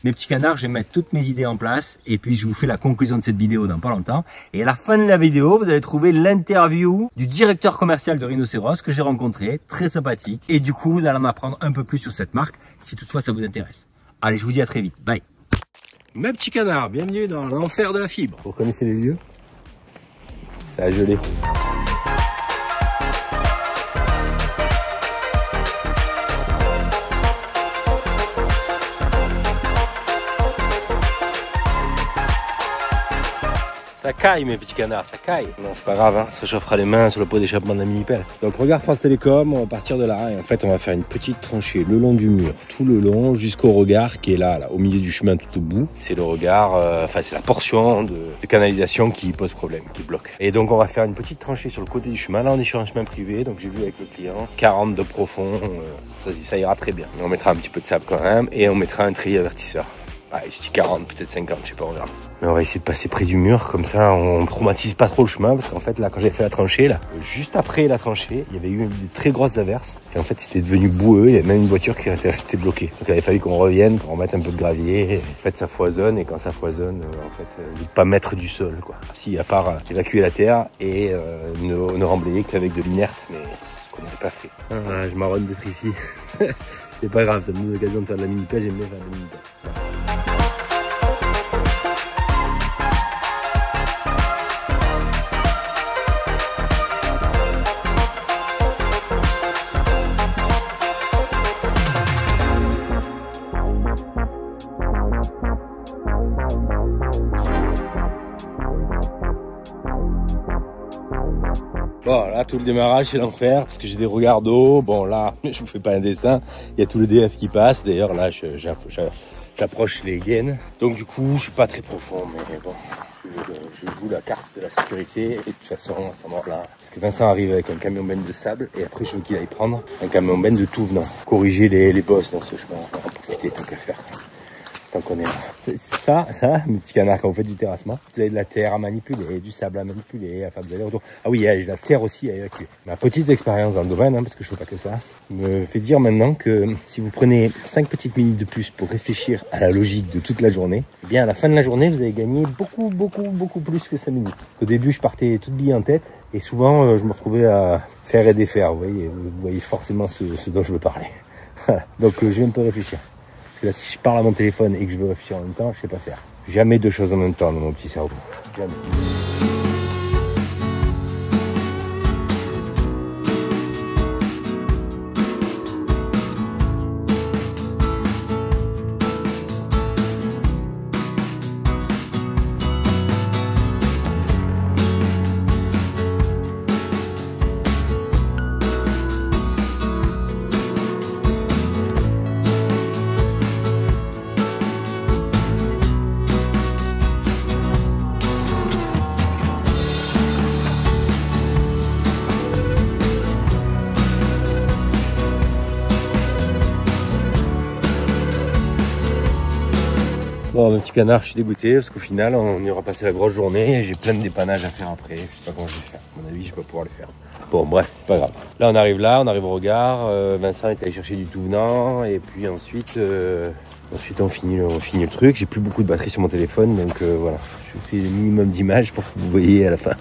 [SPEAKER 1] Mes petits canards, je vais mettre toutes mes idées en place et puis je vous fais la conclusion de cette vidéo dans pas longtemps. Et à la fin de la vidéo, vous allez trouver l'interview du directeur commercial de Rhinocéros que j'ai rencontré, très sympathique. Et du coup, vous allez en apprendre un peu plus sur cette marque si toutefois ça vous intéresse. Allez, je vous dis à très vite. Bye. Mes petits canards, bienvenue dans l'enfer de la fibre. Vous connaissez les lieux? Ça a gelé. Ça caille mes petits canards, ça caille. Non c'est pas grave, hein, ça chauffera les mains sur le pot d'échappement de la mini-pelle. Donc regarde France Télécom, on va partir de là et en fait on va faire une petite tranchée le long du mur, tout le long jusqu'au regard qui est là, au milieu du chemin tout au bout. C'est le regard, enfin c'est la portion de canalisation qui pose problème, qui bloque. Et donc on va faire une petite tranchée sur le côté du chemin. Là on est sur un chemin privé, donc j'ai vu avec le client, 40 de profond, ça ira très bien. On mettra un petit peu de sable quand même et on mettra un treillis avertisseur. Ouais, je dis 40, peut-être 50, je sais pas, on verra. Mais on va essayer de passer près du mur, comme ça on traumatise pas trop le chemin, parce qu'en fait là quand j'ai fait la tranchée, là, juste après la tranchée, il y avait eu des très grosses averses, et en fait c'était devenu boueux, il y avait même une voiture qui était restée bloquée. Donc il avait fallu qu'on revienne, qu'on remette un peu de gravier, et en fait ça foisonne, et quand ça foisonne, en fait, ne pas mettre du sol, quoi. Si, à part évacuer la terre et ne remblayer qu'avec de l'inerte, mais ce qu'on n'avait pas fait. Ah, je marronne d'être ici. C'est pas grave, ça me donne l'occasion de faire de la mini-pelle, j'aime bien faire de la mini-pelle. Voilà. Bon, là, tout le démarrage, c'est l'enfer parce que j'ai des regards d'eau. Bon, là, je vous fais pas un dessin. Il y a tout le DF qui passe. D'ailleurs, là, j'approche les gaines. Donc, du coup, je suis pas très profond, mais bon, je joue la carte de la sécurité. Et de toute façon, à cet endroit-là, parce que Vincent arrive avec un camion benne de sable et après, je veux qu'il aille prendre un camion benne de tout venant. Corriger les bosses dans ce chemin. On va en profiter tant qu'à faire. Tant qu'on est là. Ça, mes petits canards, quand vous faites du terrassement, vous avez de la terre à manipuler, du sable à manipuler, enfin vous allez autour. Ah oui, j'ai de la terre aussi à évacuer. Ma petite expérience dans le domaine, parce que je ne fais pas que ça, me fait dire maintenant que si vous prenez 5 petites minutes de plus pour réfléchir à la logique de toute la journée, eh bien à la fin de la journée, vous allez gagner beaucoup plus que 5 minutes. Au début, je partais toute bille en tête et souvent, je me retrouvais à faire et défaire. Vous voyez forcément ce dont je veux parler. Donc, je vais un peu réfléchir. Parce que là, si je parle à mon téléphone et que je veux réfléchir en même temps, je sais pas faire. Jamais deux choses en même temps dans mon petit cerveau. Jamais. Bon, mon petit canard, je suis dégoûté parce qu'au final, on ira passer la grosse journée et j'ai plein de dépannages à faire après. Je sais pas comment je vais faire. À mon avis, je vais pas pouvoir le faire. Bon, bref, c'est pas grave. Là, on arrive au regard. Vincent est allé chercher du tout venant et puis ensuite, on finit le truc. J'ai plus beaucoup de batterie sur mon téléphone, donc voilà. Je fais le minimum d'images pour que vous voyez à la fin.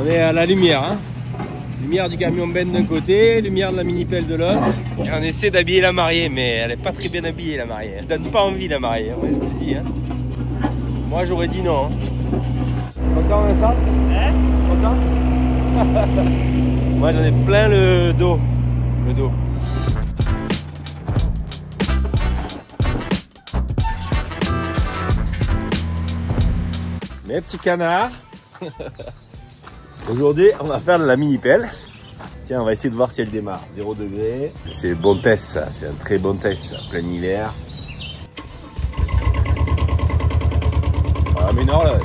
[SPEAKER 1] On est à la lumière, hein. Lumière du camion benne d'un côté, lumière de la mini-pelle de l'autre. Et on essaie d'habiller la mariée, mais elle est pas très bien habillée la mariée. Elle donne pas envie la mariée, ouais, je te le dis. Hein. Moi j'aurais dit non. Hein. Content Vincent? Hein? Content? Moi j'en ai plein le dos. Mes petits canards. Aujourd'hui, on va faire de la mini-pelle. Tiens, on va essayer de voir si elle démarre. 0 degré. C'est bon test, ça. C'est un très bon test, ça. Plein hiver. Voilà, mais non, là.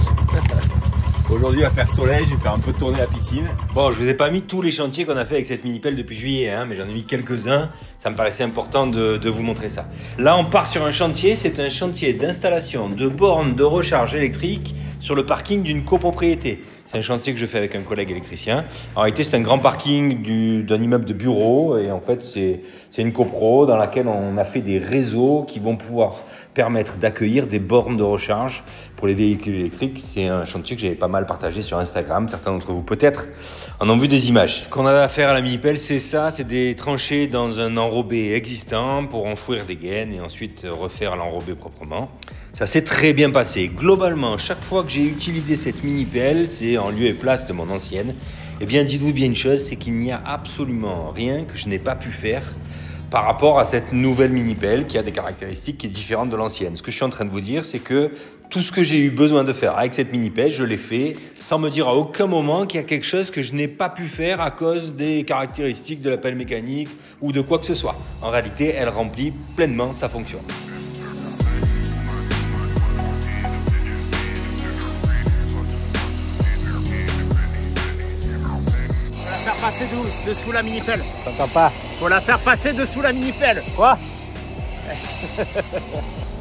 [SPEAKER 1] Aujourd'hui, il va faire soleil. Je vais faire un peu tourner la piscine. Bon, je vous ai pas mis tous les chantiers qu'on a fait avec cette mini-pelle depuis juillet, hein, mais j'en ai mis quelques-uns. Ça me paraissait important de vous montrer ça. Là, on part sur un chantier. C'est un chantier d'installation de bornes de recharge électrique sur le parking d'une copropriété. C'est un chantier que je fais avec un collègue électricien. En réalité, c'est un grand parking d'un immeuble de bureau. Et en fait, c'est une copro dans laquelle on a fait des réseaux qui vont pouvoir permettre d'accueillir des bornes de recharge pour les véhicules électriques. C'est un chantier que j'avais pas mal partagé sur Instagram. Certains d'entre vous, peut-être, en ont vu des images. Ce qu'on a à faire à la mini-pelle, c'est ça. C'est des tranchées dans un enrobé existant pour enfouir des gaines et ensuite refaire l'enrobé proprement. Ça s'est très bien passé. Globalement, chaque fois que j'ai utilisé cette mini-pelle, c'est en lieu et place de mon ancienne. Eh bien, dites-vous bien une chose, c'est qu'il n'y a absolument rien que je n'ai pas pu faire par rapport à cette nouvelle mini-pelle qui a des caractéristiques qui est différentes de l'ancienne. Ce que je suis en train de vous dire, c'est que tout ce que j'ai eu besoin de faire avec cette mini-pelle, je l'ai fait sans me dire à aucun moment qu'il y a quelque chose que je n'ai pas pu faire à cause des caractéristiques de la pelle mécanique ou de quoi que ce soit. En réalité, elle remplit pleinement sa fonction.
[SPEAKER 2] Passer dessous la mini-pelle.
[SPEAKER 1] T'entends pas?
[SPEAKER 2] Faut la faire passer dessous la mini-pelle.
[SPEAKER 1] Quoi?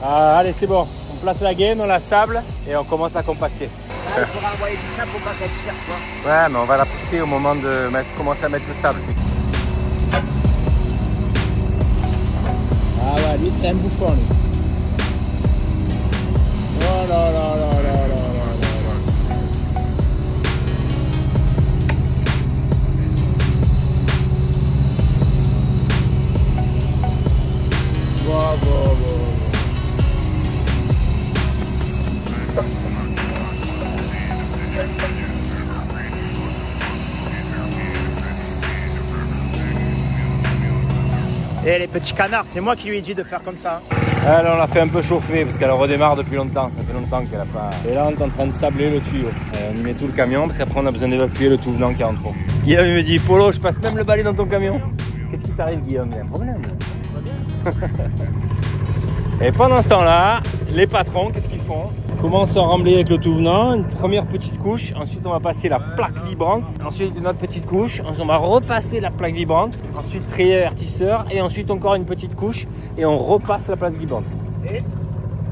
[SPEAKER 1] Ah, allez, c'est bon. On place la gaine, on la sable et on commence à compacter.
[SPEAKER 2] Ah, il faudra envoyer du sable pour pas qu'elle tire, quoi.
[SPEAKER 1] Ouais, mais on va la pousser au moment de commencer à mettre le sable.
[SPEAKER 2] Ah ouais, lui c'est un bouffon, lui. Oh là là là là là là. Et les petits canards, c'est moi qui lui ai dit de faire comme ça.
[SPEAKER 1] Alors on l'a fait un peu chauffer parce qu'elle redémarre depuis longtemps. Ça fait longtemps qu'elle a pas. Et là on est en train de sabler le tuyau. On y met tout le camion parce qu'après on a besoin d'évacuer le tout venant qui est en trop. Guillaume il me dit Polo, je passe même le balai dans ton camion. Qu'est-ce qui t'arrive Guillaume? Il y a un problème. Et pendant ce temps-là, les patrons, qu'est-ce qu'ils font? Ils commencent à rembler avec le tout venant, une première petite couche, ensuite on va passer la plaque vibrante, ensuite une autre petite couche, ensuite on va repasser la plaque vibrante, ensuite treillis avertisseur et ensuite encore une petite couche et on repasse la plaque vibrante.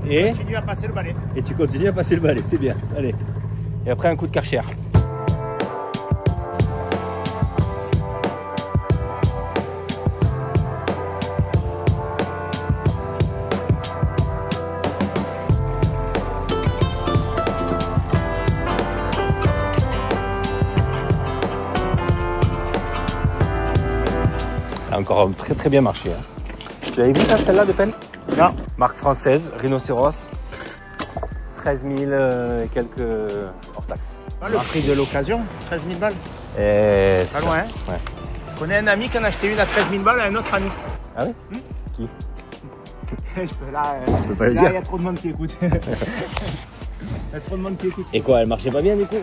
[SPEAKER 1] Et
[SPEAKER 2] continue à passer le balai.
[SPEAKER 1] Et tu continues à passer le balai, c'est bien. Allez. Et après un coup de Karcher. Ça a encore très bien marché. Hein. Tu avais vu ça, celle-là de pelle?
[SPEAKER 2] Non.
[SPEAKER 1] Marque française, Rhinocéros. 13 000 et quelques hors taxe.
[SPEAKER 2] Le prix de l'occasion, 13 000 balles.
[SPEAKER 1] Et
[SPEAKER 2] pas loin, hein?
[SPEAKER 1] Ouais.
[SPEAKER 2] Je connais un ami qui en a acheté une à 13 000 balles à un autre ami.
[SPEAKER 1] Ah oui? Qui?
[SPEAKER 2] Je peux là,
[SPEAKER 1] peux pas le
[SPEAKER 2] là
[SPEAKER 1] dire.
[SPEAKER 2] il y a trop de monde qui écoute. Il y a trop de monde qui écoute.
[SPEAKER 1] Et quoi, elle marchait pas bien du coup?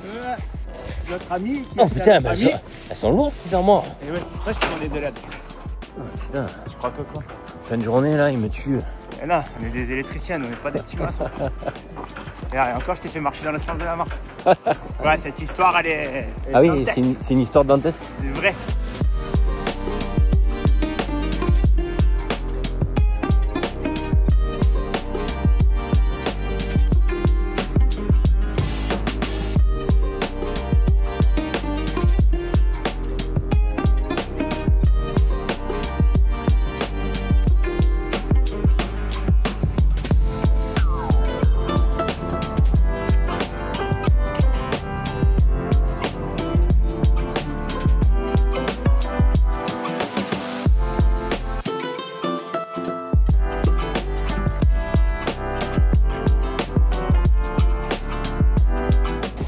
[SPEAKER 2] Notre ami qui
[SPEAKER 1] Oh putain, bah, elles sont lourdes, bizarrement.
[SPEAKER 2] Et ouais, ça je te demandais de l'aide.
[SPEAKER 1] Oh, putain,
[SPEAKER 2] Je crois que quoi?
[SPEAKER 1] fin de journée là, il me tue.
[SPEAKER 2] Et là, on est des électriciens, on n'est pas des petits maçons. Et encore, je t'ai fait marcher dans le sens de la marque. Ouais, cette histoire, elle est
[SPEAKER 1] Ah oui,
[SPEAKER 2] dantesque.
[SPEAKER 1] c'est une histoire dantesque.
[SPEAKER 2] C'est vrai.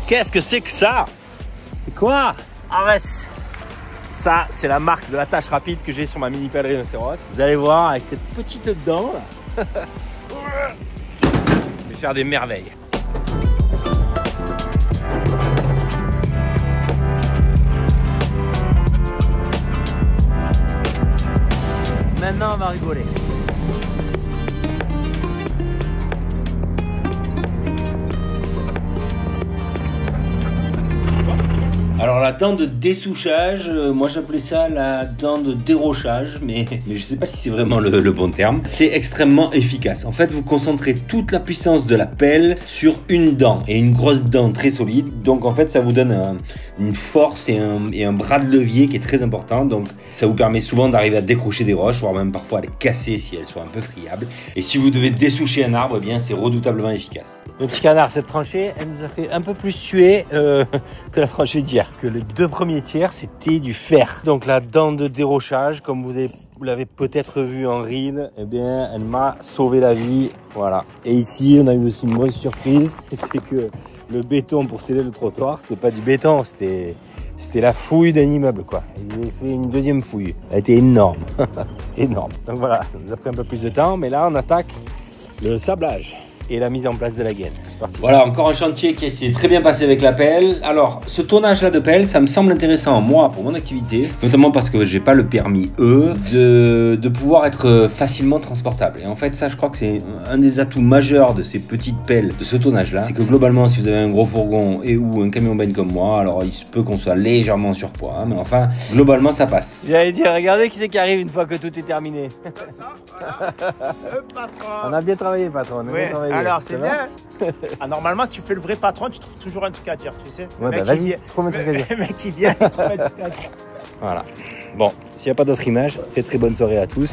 [SPEAKER 1] Qu'est-ce que c'est que ça? C'est quoi? Arrête! Ça, c'est la marque de l'attache rapide que j'ai sur ma mini pelle Rhinocéros. Vous allez voir, avec cette petite dent là, je vais faire des merveilles. Maintenant, on va rigoler. Alors la dent de dessouchage, moi j'appelais ça la dent de dérochage, mais je sais pas si c'est vraiment le bon terme. C'est extrêmement efficace. En fait, vous concentrez toute la puissance de la pelle sur une dent, et une grosse dent très solide. Donc en fait, ça vous donne une force et un bras de levier qui est très important. Donc ça vous permet souvent d'arriver à décrocher des roches, voire même parfois à les casser si elles sont un peu friables. Et si vous devez dessoucher un arbre, eh bien c'est redoutablement efficace. Le petit canard, cette tranchée, elle nous a fait un peu plus suer que la tranchée d'hier. Que les deux premiers tiers, c'était du fer. Donc la dent de dérochage, comme vous l'avez peut-être vu en reel, eh bien, elle m'a sauvé la vie. Voilà. Et ici, on a eu aussi une mauvaise surprise, c'est que le béton pour sceller le trottoir, c'était pas du béton, c'était la fouille d'un immeuble, quoi. Ils avaient fait une deuxième fouille. Elle a été énorme. Énorme. Donc voilà, ça nous a pris un peu plus de temps, mais là, on attaque le sablage et la mise en place de la gaine. C'est parti. Voilà, encore un chantier qui s'est très bien passé avec la pelle. Alors, ce tonnage là de pelle, ça me semble intéressant, moi, pour mon activité, notamment parce que j'ai pas le permis E, de pouvoir être facilement transportable. Et en fait, ça, je crois que c'est un des atouts majeurs de ces petites pelles, de ce tonnage là, c'est que globalement, si vous avez un gros fourgon et ou un camion benne comme moi, alors il se peut qu'on soit légèrement surpoids, hein, mais enfin, globalement, ça passe. J'allais dire, regardez qui c'est qui arrive une fois que tout est terminé.
[SPEAKER 2] Voilà. Le patron.
[SPEAKER 1] On a bien travaillé, patron.
[SPEAKER 2] Oui, alors c'est bien. Ah, normalement, si tu fais le vrai patron, tu trouves toujours un truc à dire, tu sais.
[SPEAKER 1] Ouais, bah vas-y, trouve un truc à dire.
[SPEAKER 2] Le mec qui vient, il trouve un truc à dire.
[SPEAKER 1] Voilà. Bon, s'il n'y a pas d'autres images, très bonne soirée à tous.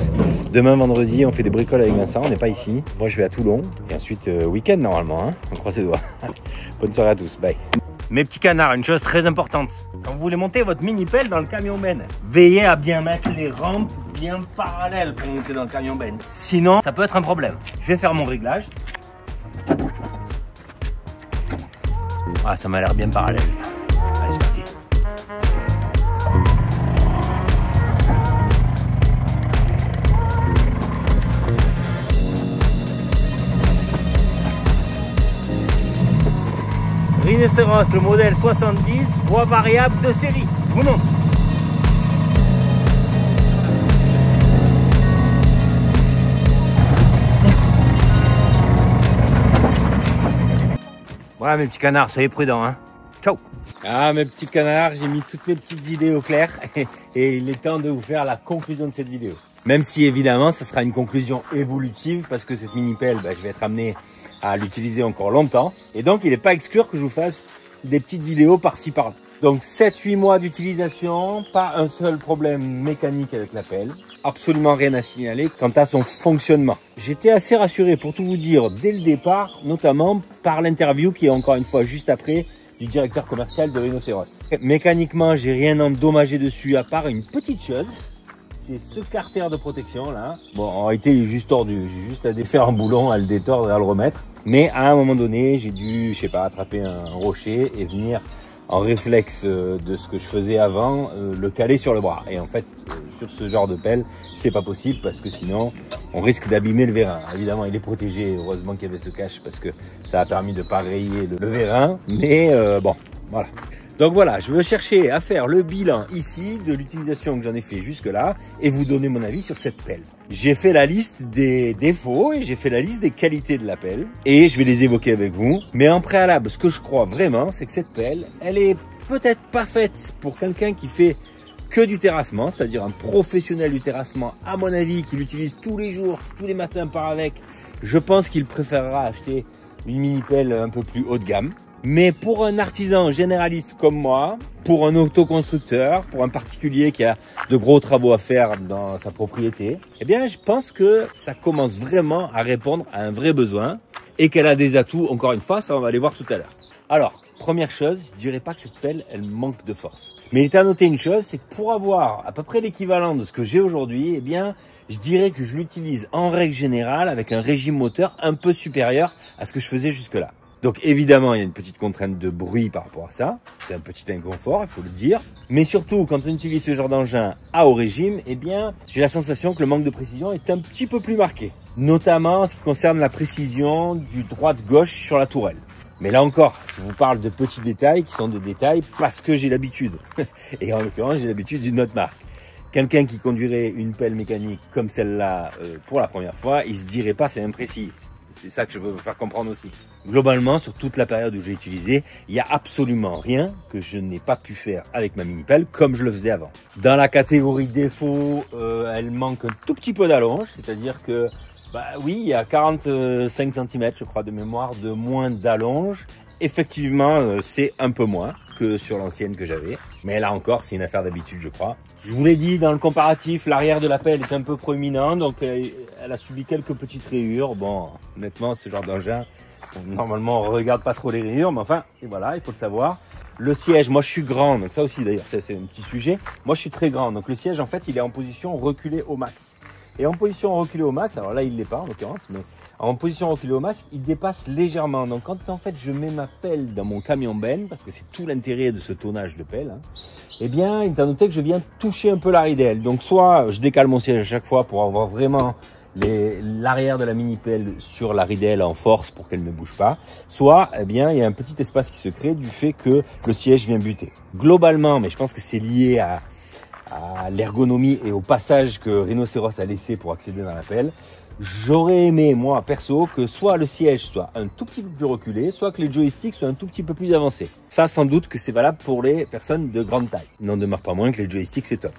[SPEAKER 1] Demain, vendredi, on fait des bricoles avec Vincent, on n'est pas ici. Moi, je vais à Toulon. Et ensuite, week-end normalement, hein. On croise les doigts. Bonne soirée à tous, bye. Mes petits canards, une chose très importante. Quand vous voulez monter votre mini-pelle dans le camion benne, veillez à bien mettre les rampes bien parallèles pour monter dans le camion benne. Sinon, ça peut être un problème. Je vais faire mon réglage. Ah, ça m'a l'air bien parallèle. Allez, c'est parti. Rhinoceros, le modèle 70, voie variable de série. Je vous montre. Voilà mes petits canards, soyez prudents, hein. Ciao. Ah mes petits canards, j'ai mis toutes mes petites idées au clair et il est temps de vous faire la conclusion de cette vidéo. Même si évidemment ce sera une conclusion évolutive parce que cette mini pelle, je vais être amené à l'utiliser encore longtemps. Et donc il n'est pas exclure que je vous fasse des petites vidéos par-ci par-là. Donc 7-8 mois d'utilisation, pas un seul problème mécanique avec la pelle. Absolument rien à signaler quant à son fonctionnement. J'étais assez rassuré pour tout vous dire dès le départ, notamment par l'interview qui est encore une fois juste après du directeur commercial de Rhinoceros. Mécaniquement, j'ai rien endommagé dessus à part une petite chose. C'est ce carter de protection là. Bon, en réalité, il est juste tordu. J'ai juste à défaire un boulon, à le détordre et à le remettre. Mais à un moment donné, j'ai dû, je sais pas, attraper un rocher et venir en réflexe de ce que je faisais avant, le caler sur le bras. Et en fait, sur ce genre de pelle, c'est pas possible parce que sinon, on risque d'abîmer le vérin. Évidemment, il est protégé. Heureusement qu'il y avait ce cache parce que ça a permis de pas rayer le vérin. Mais bon, voilà. Donc voilà, je veux chercher à faire le bilan ici de l'utilisation que j'en ai fait jusque-là et vous donner mon avis sur cette pelle. J'ai fait la liste des défauts et j'ai fait la liste des qualités de la pelle et je vais les évoquer avec vous. Mais en préalable, ce que je crois vraiment, c'est que cette pelle, elle est peut-être pas faite pour quelqu'un qui fait que du terrassement, c'est-à-dire un professionnel du terrassement, à mon avis, qui l'utilise tous les jours, tous les matins part avec. Je pense qu'il préférera acheter une mini pelle un peu plus haut de gamme. Mais pour un artisan généraliste comme moi, pour un autoconstructeur, pour un particulier qui a de gros travaux à faire dans sa propriété, eh bien, je pense que ça commence vraiment à répondre à un vrai besoin et qu'elle a des atouts, encore une fois, ça on va aller voir tout à l'heure. Alors, première chose, je dirais pas que cette pelle, elle manque de force. Mais il est à noter une chose, c'est que pour avoir à peu près l'équivalent de ce que j'ai aujourd'hui, eh bien, je dirais que je l'utilise en règle générale avec un régime moteur un peu supérieur à ce que je faisais jusque-là. Donc évidemment, il y a une petite contrainte de bruit par rapport à ça. C'est un petit inconfort, il faut le dire. Mais surtout, quand on utilise ce genre d'engin à haut régime, eh bien, j'ai la sensation que le manque de précision est un petit peu plus marqué. Notamment en ce qui concerne la précision du droite-gauche sur la tourelle. Mais là encore, je vous parle de petits détails qui sont des détails parce que j'ai l'habitude. Et en l'occurrence, j'ai l'habitude d'une autre marque. Quelqu'un qui conduirait une pelle mécanique comme celle-là pour la première fois, il se dirait pas c'est imprécis. C'est ça que je veux vous faire comprendre aussi. Globalement, sur toute la période où j'ai utilisé, il n'y a absolument rien que je n'ai pas pu faire avec ma mini pelle comme je le faisais avant. Dans la catégorie défaut, elle manque un tout petit peu d'allonge, c'est-à-dire que, oui, il y a 45 cm, je crois, de mémoire, de moins d'allonge. Effectivement, c'est un peu moins que sur l'ancienne que j'avais. Mais là encore, c'est une affaire d'habitude, je crois. Je vous l'ai dit, dans le comparatif, l'arrière de la pelle est un peu proéminent. Donc, elle a subi quelques petites rayures. Bon, honnêtement, ce genre d'engin, normalement, on regarde pas trop les rayures. Mais enfin, et voilà, il faut le savoir. Le siège, moi, je suis grand. Donc ça aussi, d'ailleurs, c'est un petit sujet. Moi, je suis très grand. Donc le siège, en fait, il est en position reculée au max. Et en position reculée au max, alors là, il l'est pas, en l'occurrence, mais en position reculée au max, il dépasse légèrement. Donc quand en fait je mets ma pelle dans mon camion benne, parce que c'est tout l'intérêt de ce tonnage de pelle, eh bien il est à noter que je viens toucher un peu la ridelle. Donc soit je décale mon siège à chaque fois pour avoir vraiment l'arrière de la mini pelle sur la ridelle en force pour qu'elle ne bouge pas, soit eh bien il y a un petit espace qui se crée du fait que le siège vient buter. Globalement, mais je pense que c'est lié à l'ergonomie et au passage que Rhinoceros a laissé pour accéder dans la pelle, j'aurais aimé, moi, perso, que soit le siège soit un tout petit peu plus reculé, soit que les joysticks soient un tout petit peu plus avancés. Ça, sans doute que c'est valable pour les personnes de grande taille. Il n'en demeure pas moins que les joysticks, c'est top.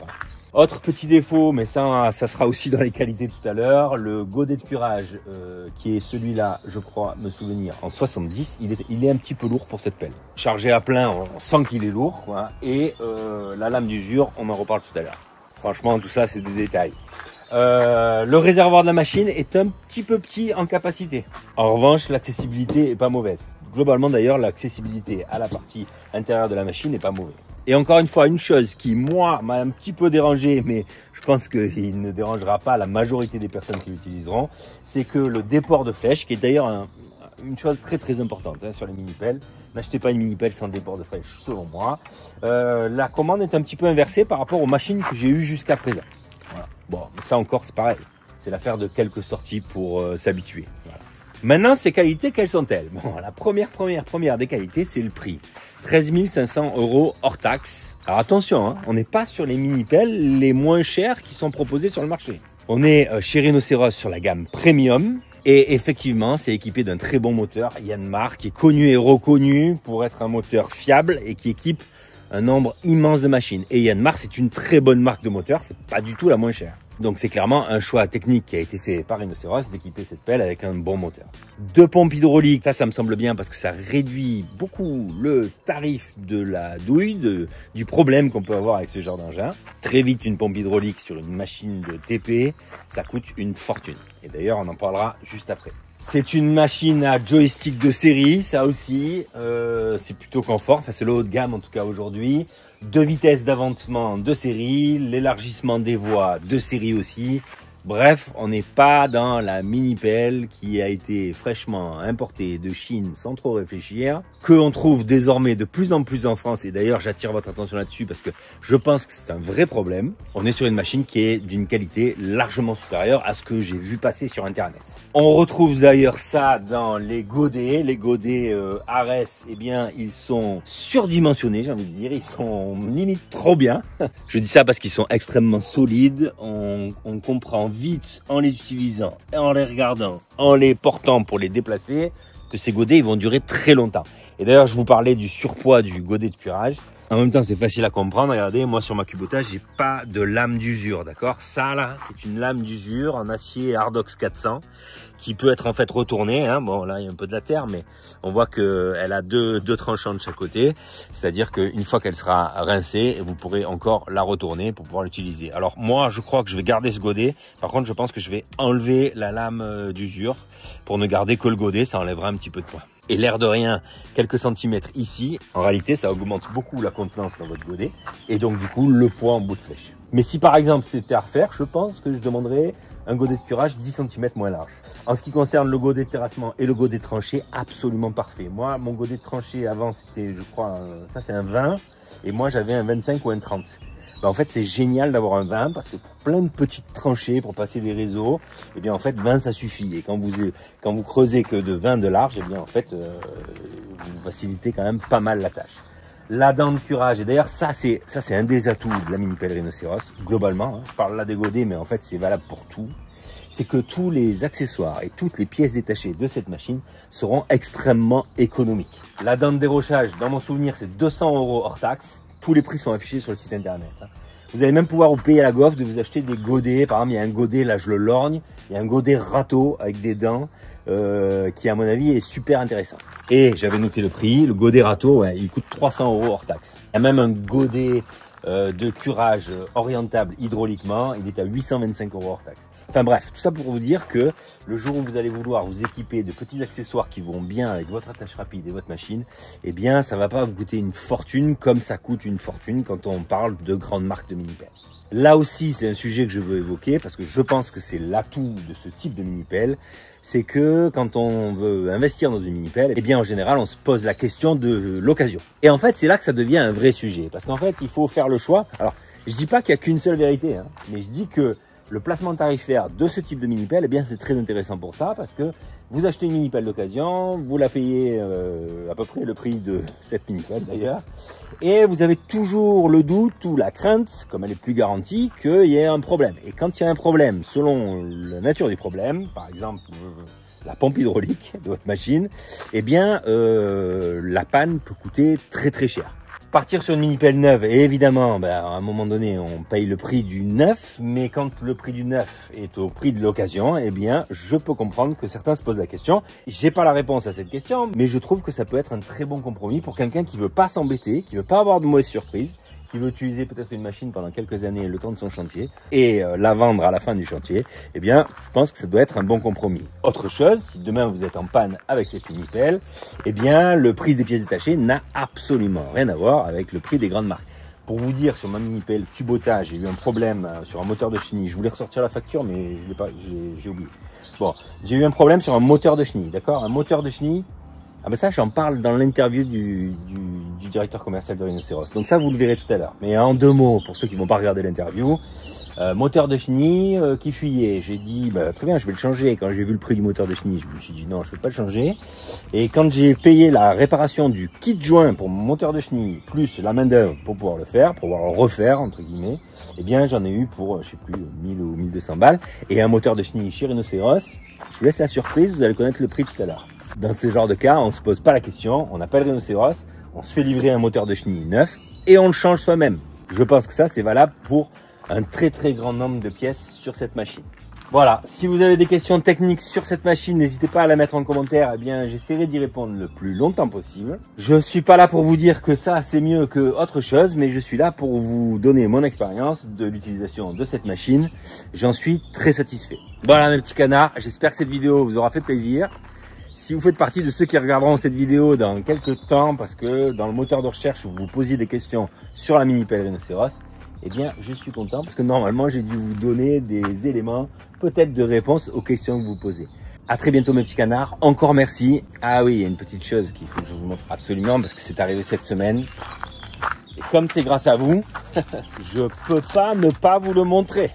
[SPEAKER 1] Autre petit défaut, mais ça sera aussi dans les qualités tout à l'heure, le godet de curage, qui est celui-là, je crois, me souvenir, en 70, il est un petit peu lourd pour cette pelle. Chargé à plein, on sent qu'il est lourd, quoi, et la lame d'usure, on en reparle tout à l'heure. Franchement, tout ça, c'est des détails. Le réservoir de la machine est un petit peu petit en capacité. En revanche, l'accessibilité est pas mauvaise. Globalement, d'ailleurs, l'accessibilité à la partie intérieure de la machine n'est pas mauvaise. Et encore une fois, une chose qui, moi, m'a un petit peu dérangé, mais je pense qu'il ne dérangera pas la majorité des personnes qui l'utiliseront, c'est que le déport de flèche, qui est d'ailleurs une chose très très importante sur les mini-pelles, n'achetez pas une mini-pelle sans déport de flèche, selon moi. La commande est un petit peu inversée par rapport aux machines que j'ai eues jusqu'à présent. Voilà. Bon, mais ça encore, c'est pareil. C'est l'affaire de quelques sorties pour s'habituer. Voilà. Maintenant, ces qualités, quelles sont-elles? Bon, la première des qualités, c'est le prix. 13 500 € hors taxe. Alors attention, hein, on n'est pas sur les mini-pelles les moins chers qui sont proposés sur le marché. On est chez Rhinoceros sur la gamme Premium. Et effectivement, c'est équipé d'un très bon moteur Yanmar qui est connu et reconnu pour être un moteur fiable et qui équipe un nombre immense de machines. Et Yanmar, c'est une très bonne marque de moteur, c'est pas du tout la moins chère. Donc c'est clairement un choix technique qui a été fait par Rhinoceros d'équiper cette pelle avec un bon moteur. 2 pompes hydrauliques, ça me semble bien parce que ça réduit beaucoup le tarif de la douille, du problème qu'on peut avoir avec ce genre d'engin. Très vite, une pompe hydraulique sur une machine de TP, ça coûte une fortune. Et d'ailleurs, on en parlera juste après. C'est une machine à joystick de série, ça aussi, c'est plutôt confort, enfin, c'est le haut de gamme en tout cas aujourd'hui. 2 vitesses d'avancement de série, l'élargissement des voies de série aussi. Bref, on n'est pas dans la mini-pelle qui a été fraîchement importée de Chine sans trop réfléchir, que on trouve désormais de plus en plus en France. Et d'ailleurs, j'attire votre attention là-dessus parce que je pense que c'est un vrai problème. On est sur une machine qui est d'une qualité largement supérieure à ce que j'ai vu passer sur Internet. On retrouve d'ailleurs ça dans les godets. Les godets Ares, eh bien, ils sont surdimensionnés, j'ai envie de dire. Ils sont limite trop bien. Je dis ça parce qu'ils sont extrêmement solides. On comprend vite en les utilisant, en les regardant, en les portant pour les déplacer, que ces godets ils vont durer très longtemps. Et d'ailleurs, je vous parlais du surpoids du godet de curage. En même temps, c'est facile à comprendre. Regardez, moi sur ma cubotage, j'ai pas de lame d'usure, d'accord? Ça là, c'est une lame d'usure en acier Hardox 400 qui peut être en fait retournée. Hein. Bon, là, il y a un peu de la terre, mais on voit qu'elle a deux tranchants de chaque côté. C'est-à-dire qu'une fois qu'elle sera rincée, vous pourrez encore la retourner pour pouvoir l'utiliser. Alors moi, je crois que je vais garder ce godet. Par contre, je pense que je vais enlever la lame d'usure pour ne garder que le godet. Ça enlèvera un petit peu de poids. Et l'air de rien, quelques centimètres ici, en réalité, ça augmente beaucoup la contenance dans votre godet et donc du coup le poids en bout de flèche. Mais si par exemple c'était à refaire, je pense que je demanderais un godet de curage 10 cm moins large. En ce qui concerne le godet de terrassement et le godet de tranchée, absolument parfait. Moi, mon godet de tranchée avant, c'était, je crois, ça c'est un 20 et moi j'avais un 25 ou un 30. Ben, en fait, c'est génial d'avoir un 20 parce que pour plein de petites tranchées, pour passer des réseaux, eh bien en fait 20 ça suffit. Et quand vous creusez que de 20 de large, eh bien en fait vous facilitez quand même pas mal la tâche. La dent de curage, et d'ailleurs ça c'est un des atouts de la mini-pelle Rhinoceros globalement. Hein. Je parle là des godets, mais en fait c'est valable pour tout. C'est que tous les accessoires et toutes les pièces détachées de cette machine seront extrêmement économiques. La dent de dérochage, dans mon souvenir, c'est 200 € hors taxe. Tous les prix sont affichés sur le site internet. Vous allez même pouvoir vous payer à la goffe de vous acheter des godets. Par exemple, il y a un godet, là je le lorgne, il y a un godet râteau avec des dents qui à mon avis est super intéressant. Et j'avais noté le prix, le godet râteau, ouais, il coûte 300 € hors taxe. Il y a même un godet de curage orientable hydrauliquement, il est à 825 € hors taxe. Enfin bref, tout ça pour vous dire que le jour où vous allez vouloir vous équiper de petits accessoires qui vont bien avec votre attache rapide et votre machine, eh bien ça va pas vous coûter une fortune comme ça coûte une fortune quand on parle de grandes marques de mini-pelle. Là aussi, c'est un sujet que je veux évoquer parce que je pense que c'est l'atout de ce type de mini-pelle. C'est que quand on veut investir dans une mini-pelle, eh bien en général, on se pose la question de l'occasion. Et en fait, c'est là que ça devient un vrai sujet. Parce qu'en fait, il faut faire le choix. Alors, je dis pas qu'il n'y a qu'une seule vérité, hein, mais je dis que le placement tarifaire de ce type de mini-pelle, eh bien c'est très intéressant pour ça parce que vous achetez une mini-pelle d'occasion, vous la payez à peu près le prix de cette mini-pelle d'ailleurs, et vous avez toujours le doute ou la crainte, comme elle est plus garantie, qu'il y ait un problème. Et quand il y a un problème, selon la nature du problème, par exemple la pompe hydraulique de votre machine, eh bien la panne peut coûter très très cher. Partir sur une mini-pelle neuve, et évidemment, à un moment donné, on paye le prix du neuf, mais quand le prix du neuf est au prix de l'occasion, eh bien, je peux comprendre que certains se posent la question. J'ai pas la réponse à cette question, mais je trouve que ça peut être un très bon compromis pour quelqu'un qui veut pas s'embêter, qui veut pas avoir de mauvaises surprises, qui veut utiliser peut-être une machine pendant quelques années le temps de son chantier et la vendre à la fin du chantier, eh bien, je pense que ça doit être un bon compromis. Autre chose, si demain vous êtes en panne avec cette mini-pelle, eh bien, le prix des pièces détachées n'a absolument rien à voir avec le prix des grandes marques. Pour vous dire, sur ma mini-pelle Kubota, j'ai eu un problème sur un moteur de chenille. Je voulais ressortir la facture, mais j'ai oublié. Bon, j'ai eu un problème sur un moteur de chenille, d'accord? Un moteur de chenille. Ah ben ça, j'en parle dans l'interview du directeur commercial de Rhinoceros. Donc ça, vous le verrez tout à l'heure. Mais en 2 mots, pour ceux qui ne vont pas regarder l'interview, moteur de chenille qui fuyait. J'ai dit bah, très bien, je vais le changer. Quand j'ai vu le prix du moteur de chenille, je me suis dit non, je ne vais pas le changer. Et quand j'ai payé la réparation du kit joint pour mon moteur de chenille, plus la main d'œuvre pour pouvoir le faire, pour pouvoir le refaire entre guillemets, eh bien j'en ai eu pour je sais plus 1000 ou 1200 balles. Et un moteur de chenille chez Rhinocéros, je vous laisse la surprise, vous allez connaître le prix tout à l'heure. Dans ce genre de cas, on se pose pas la question, on appelle Rhinocéros, on se fait livrer un moteur de chenille neuf et on le change soi-même. Je pense que ça c'est valable pour un très grand nombre de pièces sur cette machine. Voilà, si vous avez des questions techniques sur cette machine, n'hésitez pas à la mettre en commentaire, eh bien j'essaierai d'y répondre le plus longtemps possible. Je suis pas là pour vous dire que ça c'est mieux que autre chose, mais je suis là pour vous donner mon expérience de l'utilisation de cette machine. J'en suis très satisfait. Voilà mes petits canards, j'espère que cette vidéo vous aura fait plaisir. Si vous faites partie de ceux qui regarderont cette vidéo dans quelques temps, parce que dans le moteur de recherche vous vous posiez des questions sur la mini-pelle Rhinocéros, eh bien, je suis content parce que normalement, j'ai dû vous donner des éléments, peut-être de réponse aux questions que vous posez. À très bientôt, mes petits canards. Encore merci. Ah oui, il y a une petite chose qu'il faut que je vous montre absolument parce que c'est arrivé cette semaine. Et comme c'est grâce à vous, je peux pas ne pas vous le montrer.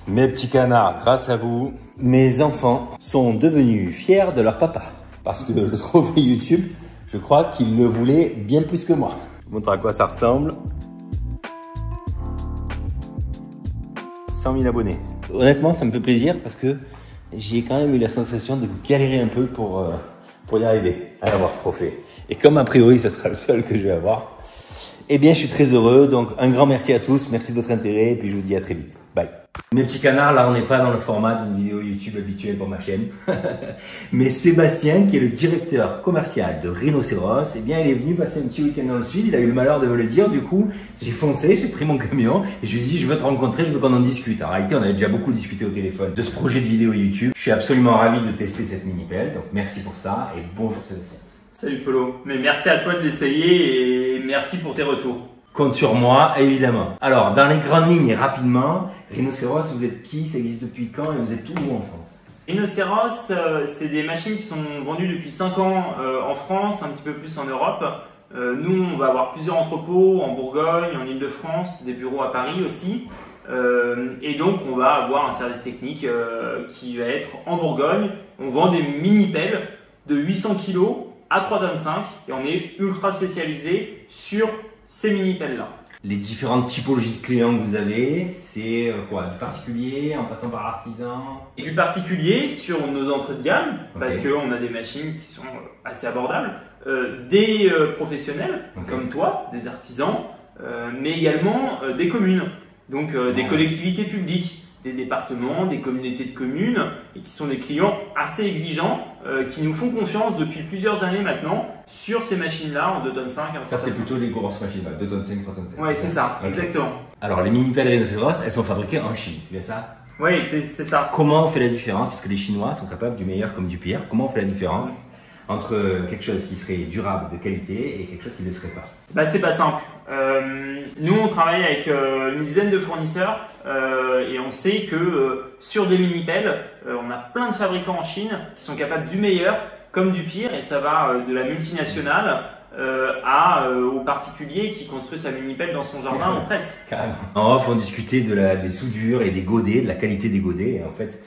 [SPEAKER 1] Mes petits canards, grâce à vous, mes enfants sont devenus fiers de leur papa. Parce que le trophée YouTube, je crois qu'ils le voulaient bien plus que moi. Je vous montre à quoi ça ressemble. 100 000 abonnés. Honnêtement, ça me fait plaisir parce que j'ai quand même eu la sensation de galérer un peu pour y arriver à avoir ce trophée. Et comme a priori, ça sera le seul que je vais avoir, eh bien, je suis très heureux. Donc, un grand merci à tous. Merci de votre intérêt. Et puis, je vous dis à très vite. Bye. Mes petits canards, là, on n'est pas dans le format d'une vidéo YouTube habituelle pour ma chaîne. Mais Sébastien, qui est le directeur commercial de Rhinocéros, eh bien, il est venu passer un petit week-end dans le sud. Il a eu le malheur de me le dire. Du coup, j'ai foncé, j'ai pris mon camion et je lui ai dit, je veux te rencontrer, je veux qu'on en discute. En réalité, on avait déjà beaucoup discuté au téléphone de ce projet de vidéo YouTube. Je suis absolument ravi de tester cette mini-pelle. Donc, merci pour ça et bonjour Sébastien.
[SPEAKER 3] Salut Polo, mais merci à toi de l'essayer et merci pour tes retours.
[SPEAKER 1] Compte sur moi, évidemment. Alors, dans les grandes lignes et rapidement, Rhinocéros, vous êtes qui? Ça existe depuis quand et vous êtes où en France?
[SPEAKER 3] Rhinocéros, c'est des machines qui sont vendues depuis 5 ans en France, un petit peu plus en Europe. Nous, on va avoir plusieurs entrepôts en Bourgogne, en Ile-de-France, des bureaux à Paris aussi. Et donc, on va avoir un service technique qui va être en Bourgogne. On vend des mini-pelles de 800 kg à 3,5 tonnes et on est ultra spécialisé sur ces mini-pelles-là.
[SPEAKER 1] Les différentes typologies de clients que vous avez, c'est quoi? Du particulier en passant par l'artisan?
[SPEAKER 3] Et du particulier sur nos entrées de gamme, parce qu'on a des machines qui sont assez abordables, des professionnels comme toi, des artisans, mais également des communes, donc des collectivités publiques, des départements, des communautés de communes, et qui sont des clients assez exigeants, qui nous font confiance depuis plusieurs années maintenant sur ces machines-là en 2,5 tonnes.
[SPEAKER 1] Ça, c'est plutôt les grosses machines, 2,5 tonnes, 3,5 tonnes.
[SPEAKER 3] Oui, c'est ça, exactement.
[SPEAKER 1] Alors, les mini-pelles Rhinocéros, elles sont fabriquées en Chine, c'est bien ça?
[SPEAKER 3] Oui, c'est ça.
[SPEAKER 1] Comment on fait la différence? Parce que les Chinois sont capables du meilleur comme du pire. Comment on fait la différence entre quelque chose qui serait durable, de qualité, et quelque chose qui ne le serait pas?
[SPEAKER 3] Bah, c'est pas simple. Nous, on travaille avec une dizaine de fournisseurs et on sait que sur des mini-pelles, on a plein de fabricants en Chine qui sont capables du meilleur comme du pire, et ça va de la multinationale au particulier qui construit sa mini-pelle dans son jardin ou presque.
[SPEAKER 1] Carrément. En off, on discutait des soudures et des godets, de la qualité des godets. Et en fait,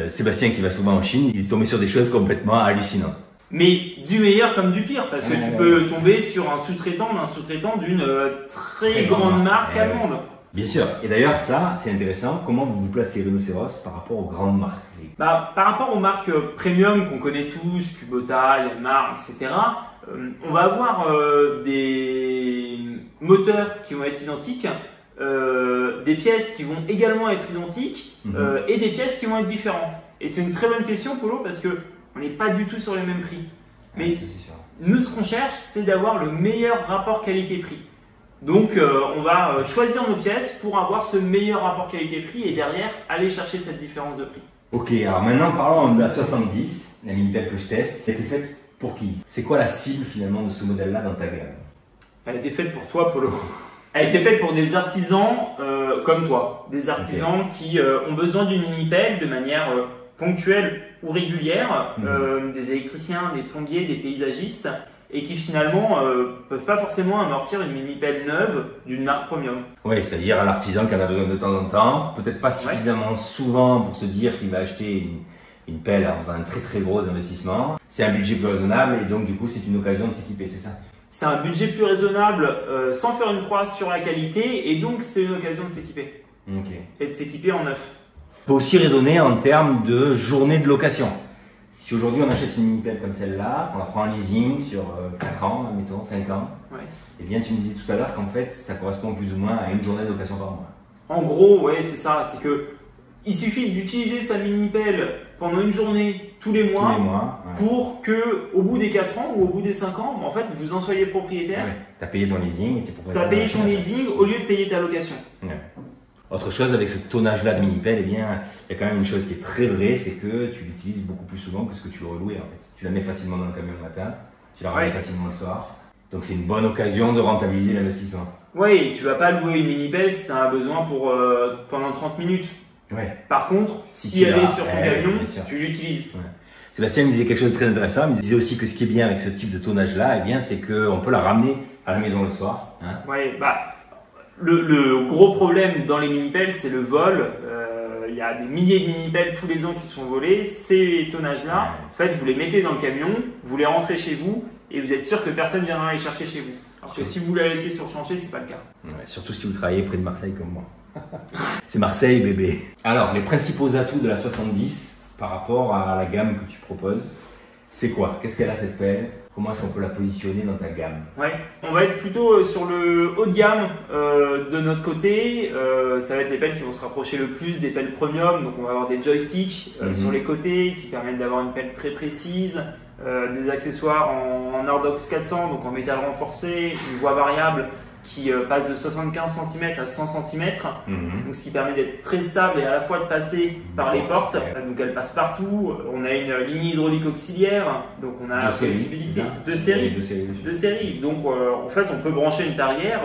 [SPEAKER 1] Sébastien, qui va souvent en Chine, il est tombé sur des choses complètement hallucinantes.
[SPEAKER 3] Mais du meilleur comme du pire, parce que tu peux tomber sur un sous-traitant d'une très grande marque allemande.
[SPEAKER 1] Bien sûr. Et d'ailleurs, ça, c'est intéressant. Comment vous vous placez Rhinocéros par rapport aux grandes marques?
[SPEAKER 3] Par rapport aux marques premium qu'on connaît tous, Kubota, Yanmar, etc., on va avoir des moteurs qui vont être identiques, des pièces qui vont également être identiques et des pièces qui vont être différentes. Et c'est une très bonne question, Polo, parce que on n'est pas du tout sur les mêmes prix. Mais nous, ce qu'on cherche, c'est d'avoir le meilleur rapport qualité-prix. Donc, on va choisir nos pièces pour avoir ce meilleur rapport qualité-prix et derrière, aller chercher cette différence de prix. Ok, alors maintenant, parlons de la 70, la mini-pelle que je teste. Elle a été faite pour qui? C'est quoi la cible finalement de ce modèle-là dans ta gamme? Elle a été faite pour toi, Polo. Elle a été faite pour des artisans comme toi. Des artisans qui ont besoin d'une mini-pelle de manière ponctuelle ou régulière, des électriciens, des plombiers, des paysagistes, et qui finalement peuvent pas forcément amortir une mini-pelle neuve d'une marque premium.
[SPEAKER 1] Oui, c'est-à-dire à l'artisan qui en a besoin de temps en temps, peut-être pas suffisamment souvent pour se dire qu'il va acheter une pelle en faisant un très gros investissement. C'est un budget plus raisonnable et donc du coup c'est une occasion de s'équiper, c'est ça?
[SPEAKER 3] C'est un budget plus raisonnable sans faire une croix sur la qualité et donc c'est une occasion de s'équiper. Et de s'équiper en neuf.
[SPEAKER 1] On peut aussi raisonner en termes de journée de location. Si aujourd'hui on achète une mini-pelle comme celle-là, on la prend en leasing sur 4 ans, admettons, 5 ans, et bien tu me disais tout à l'heure qu'en fait ça correspond plus ou moins à une journée de location par mois.
[SPEAKER 3] En gros, ouais, c'est ça, c'est que il suffit d'utiliser sa mini-pelle pendant une journée tous les mois, pour que au bout des 4 ans ou au bout des 5 ans, en fait, vous en soyez propriétaire.
[SPEAKER 1] Tu as payé ton leasing et tu es propriétaire.
[SPEAKER 3] Tu as payé ton leasing au lieu de payer ta location.
[SPEAKER 1] Autre chose avec ce tonnage-là de mini-pelle, eh bien, il y a quand même une chose qui est très vraie, c'est que tu l'utilises beaucoup plus souvent que ce que tu l'aurais loué en fait. Tu la mets facilement dans le camion le matin, tu la ramènes facilement le soir. Donc c'est une bonne occasion de rentabiliser l'investissement.
[SPEAKER 3] Oui, tu vas pas louer une mini-pelle si tu en as besoin pour pendant 30 minutes. Par contre, si elle est sur ton camion, tu l'utilises.
[SPEAKER 1] Sébastien me disait quelque chose de très intéressant. Il me disait aussi que ce qui est bien avec ce type de tonnage-là, eh bien, c'est qu'on peut la ramener à la maison le soir.
[SPEAKER 3] Le gros problème dans les mini-pelles, c'est le vol. Il y a des milliers de mini-pelles tous les ans qui sont volées. Ces tonnages-là, en fait, vous les mettez dans le camion, vous les rentrez chez vous et vous êtes sûr que personne ne viendra les chercher chez vous. Alors que si vous la laissez sur chantier, c'est pas le cas.
[SPEAKER 1] Surtout si vous travaillez près de Marseille comme moi. C'est Marseille, bébé. Alors, les principaux atouts de la 70 par rapport à la gamme que tu proposes, c'est quoi? Qu'est-ce qu'elle a cette pelle? Comment est-ce qu'on peut la positionner dans ta gamme?
[SPEAKER 3] On va être plutôt sur le haut de gamme de notre côté. Ça va être les pelles qui vont se rapprocher le plus des pelles premium. Donc on va avoir des joysticks sur les côtés qui permettent d'avoir une pelle très précise, des accessoires en Ardox 400, donc en métal renforcé, une voie variable qui passe de 75 cm à 100 cm, donc ce qui permet d'être très stable et à la fois de passer par les portes, donc elle passe partout. On a une ligne hydraulique auxiliaire, donc on a la possibilité de série. Donc en fait on peut brancher une tarière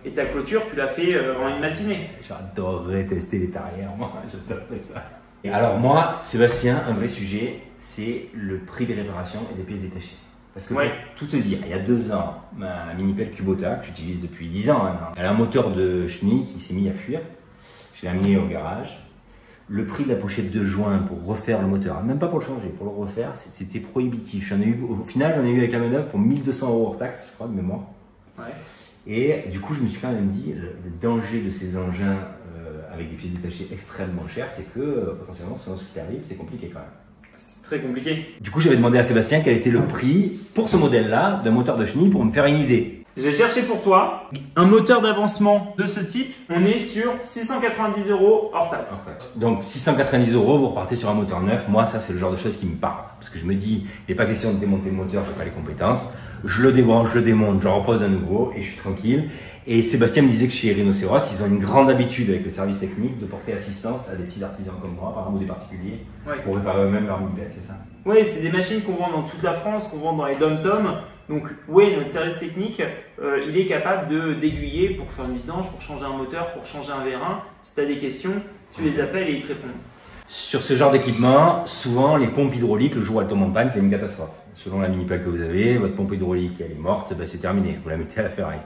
[SPEAKER 3] et ta clôture tu l'as fait en une matinée.
[SPEAKER 1] J'adorerais tester les tarières, moi j'adorerais ça. Et alors moi, Sébastien, un vrai sujet, c'est le prix des réparations et des pièces détachées. Parce que pour tout te dire, il y a 2 ans, ma mini-pelle Kubota, que j'utilise depuis 10 ans maintenant, elle a un moteur de chenille qui s'est mis à fuir. Je l'ai amené au garage. Le prix de la pochette de joint pour refaire le moteur, même pas pour le changer, pour le refaire, c'était prohibitif. Au final, j'en ai eu avec la manœuvre pour 1 200 € hors taxe, je crois, de mémoire. Et du coup, je me suis quand même dit, le danger de ces engins avec des pièces détachées extrêmement chères, c'est que potentiellement, selon ce qui t'arrive, c'est compliqué quand même.
[SPEAKER 3] C'est très compliqué.
[SPEAKER 1] Du coup, j'avais demandé à Sébastien quel était le prix pour ce modèle-là d'un moteur de chenille pour me faire une idée.
[SPEAKER 3] J'ai cherché pour toi un moteur d'avancement de ce type. On est sur 690 € hors taxe.
[SPEAKER 1] Donc 690 €, vous repartez sur un moteur neuf. Moi, ça, c'est le genre de choses qui me parle. Parce que je me dis, il n'est pas question de démonter le moteur, je n'ai pas les compétences. Je le débranche, je le démonte, je repose à nouveau et je suis tranquille. Et Sébastien me disait que chez Rhinoceros, ils ont une grande habitude avec le service technique de porter assistance à des petits artisans comme moi, par exemple, ou des particuliers, pour réparer eux-mêmes leur mini-pelle, c'est ça?
[SPEAKER 3] Oui, c'est des machines qu'on vend dans toute la France, qu'on vend dans les dom-toms. Donc oui, notre service technique, il est capable d'aiguiller pour faire une vidange, pour changer un moteur, pour changer un vérin. Si tu as des questions, tu les appelles et ils te répondent.
[SPEAKER 1] Sur ce genre d'équipement, souvent les pompes hydrauliques, le jour où elles tombent en panne, c'est une catastrophe. Selon la mini-pelle que vous avez, votre pompe hydraulique elle est morte, ben c'est terminé, vous la mettez à la ferraille.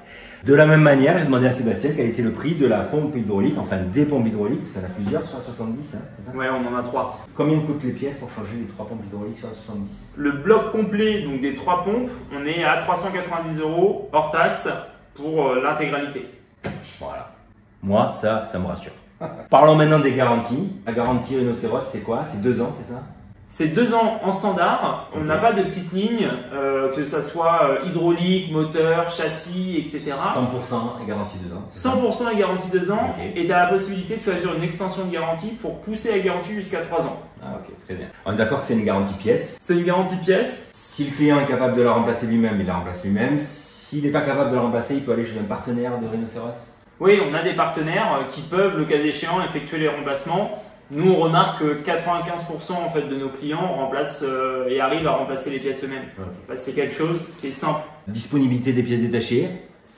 [SPEAKER 1] De la même manière, j'ai demandé à Sébastien quel était le prix de la pompe hydraulique, enfin des pompes hydrauliques, parce qu'il y en a plusieurs sur la 70, hein, c'est ça?
[SPEAKER 3] Ouais, on en a 3.
[SPEAKER 1] Combien coûtent les pièces pour changer les 3 pompes hydrauliques sur la 70?
[SPEAKER 3] Le bloc complet, donc des 3 pompes, on est à 390 € hors taxe pour l'intégralité.
[SPEAKER 1] Voilà. Moi, ça me rassure. Parlons maintenant des garanties. La garantie Rhinoceros, c'est quoi? C'est 2 ans, c'est ça?
[SPEAKER 3] C'est 2 ans en standard. On n'a pas de petite ligne, que ça soit hydraulique, moteur, châssis, etc.
[SPEAKER 1] 100% est garantie 2 ans.
[SPEAKER 3] 100% est garantie 2 ans. Et tu as la possibilité de choisir une extension de garantie pour pousser la garantie jusqu'à 3 ans.
[SPEAKER 1] Ah ok, très bien. On est d'accord que c'est une garantie pièce?
[SPEAKER 3] C'est une garantie pièce.
[SPEAKER 1] Si le client est capable de la remplacer lui-même, il la remplace lui-même. S'il n'est pas capable de la remplacer, il peut aller chez un partenaire de Rhinoceros?
[SPEAKER 3] Oui, on a des partenaires qui peuvent, le cas échéant, effectuer les remplacements. Nous, on remarque que 95% en fait, de nos clients remplacent et arrivent à remplacer les pièces eux-mêmes. C'est quelque chose qui est simple.
[SPEAKER 1] Disponibilité des pièces détachées,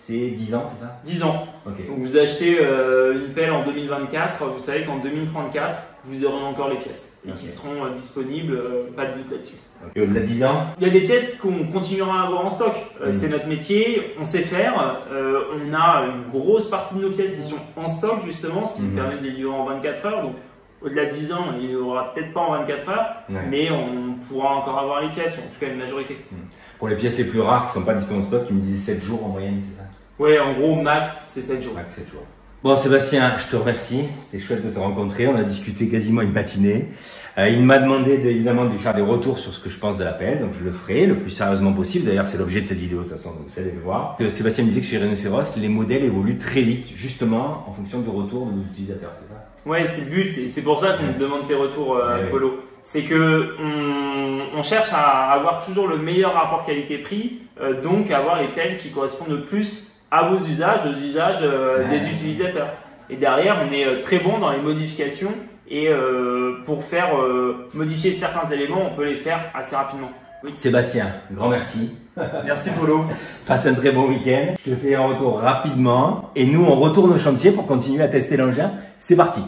[SPEAKER 1] c'est 10 ans, c'est ça?
[SPEAKER 3] 10 ans.
[SPEAKER 1] Ok.
[SPEAKER 3] Donc vous achetez une pelle en 2024, vous savez qu'en 2034, vous aurez encore les pièces et qui seront disponibles, pas de doute là-dessus.
[SPEAKER 1] Et au-delà de 10 ans?
[SPEAKER 3] Il y a des pièces qu'on continuera à avoir en stock. C'est notre métier, on sait faire. On a une grosse partie de nos pièces qui sont en stock justement, ce qui nous permet de les livrer en 24 heures. Donc au-delà de 10 ans, il n'y aura peut-être pas en 24 heures, mais on pourra encore avoir les pièces, en tout cas une majorité.
[SPEAKER 1] Pour les pièces les plus rares qui ne sont pas disponibles en stock, tu me disais 7 jours en moyenne, c'est ça?
[SPEAKER 3] Ouais, en gros, max, c'est 7 jours.
[SPEAKER 1] Max 7 jours. Bon Sébastien, je te remercie, c'était chouette de te rencontrer, on a discuté quasiment une matinée. Il m'a demandé évidemment de lui faire des retours sur ce que je pense de la pelle, donc je le ferai le plus sérieusement possible, d'ailleurs c'est l'objet de cette vidéo de toute façon, vous allez le voir. Sébastien me disait que chez Rhinocéros, les modèles évoluent très vite, justement en fonction du retour de nos utilisateurs, c'est ça?
[SPEAKER 3] Ouais, c'est le but, et c'est pour ça qu'on me demande tes retours, Polo. C'est que on cherche à avoir toujours le meilleur rapport qualité-prix, donc avoir les pelles qui correspondent le plus à vos usages, aux usages des utilisateurs. Et derrière, on est très bon dans les modifications et pour faire modifier certains éléments, on peut les faire assez rapidement.
[SPEAKER 1] Oui. Sébastien, grand merci.
[SPEAKER 3] Merci Polo.
[SPEAKER 1] Passe un très bon week-end. Je te fais un retour rapidement et nous on retourne au chantier pour continuer à tester l'engin. C'est parti.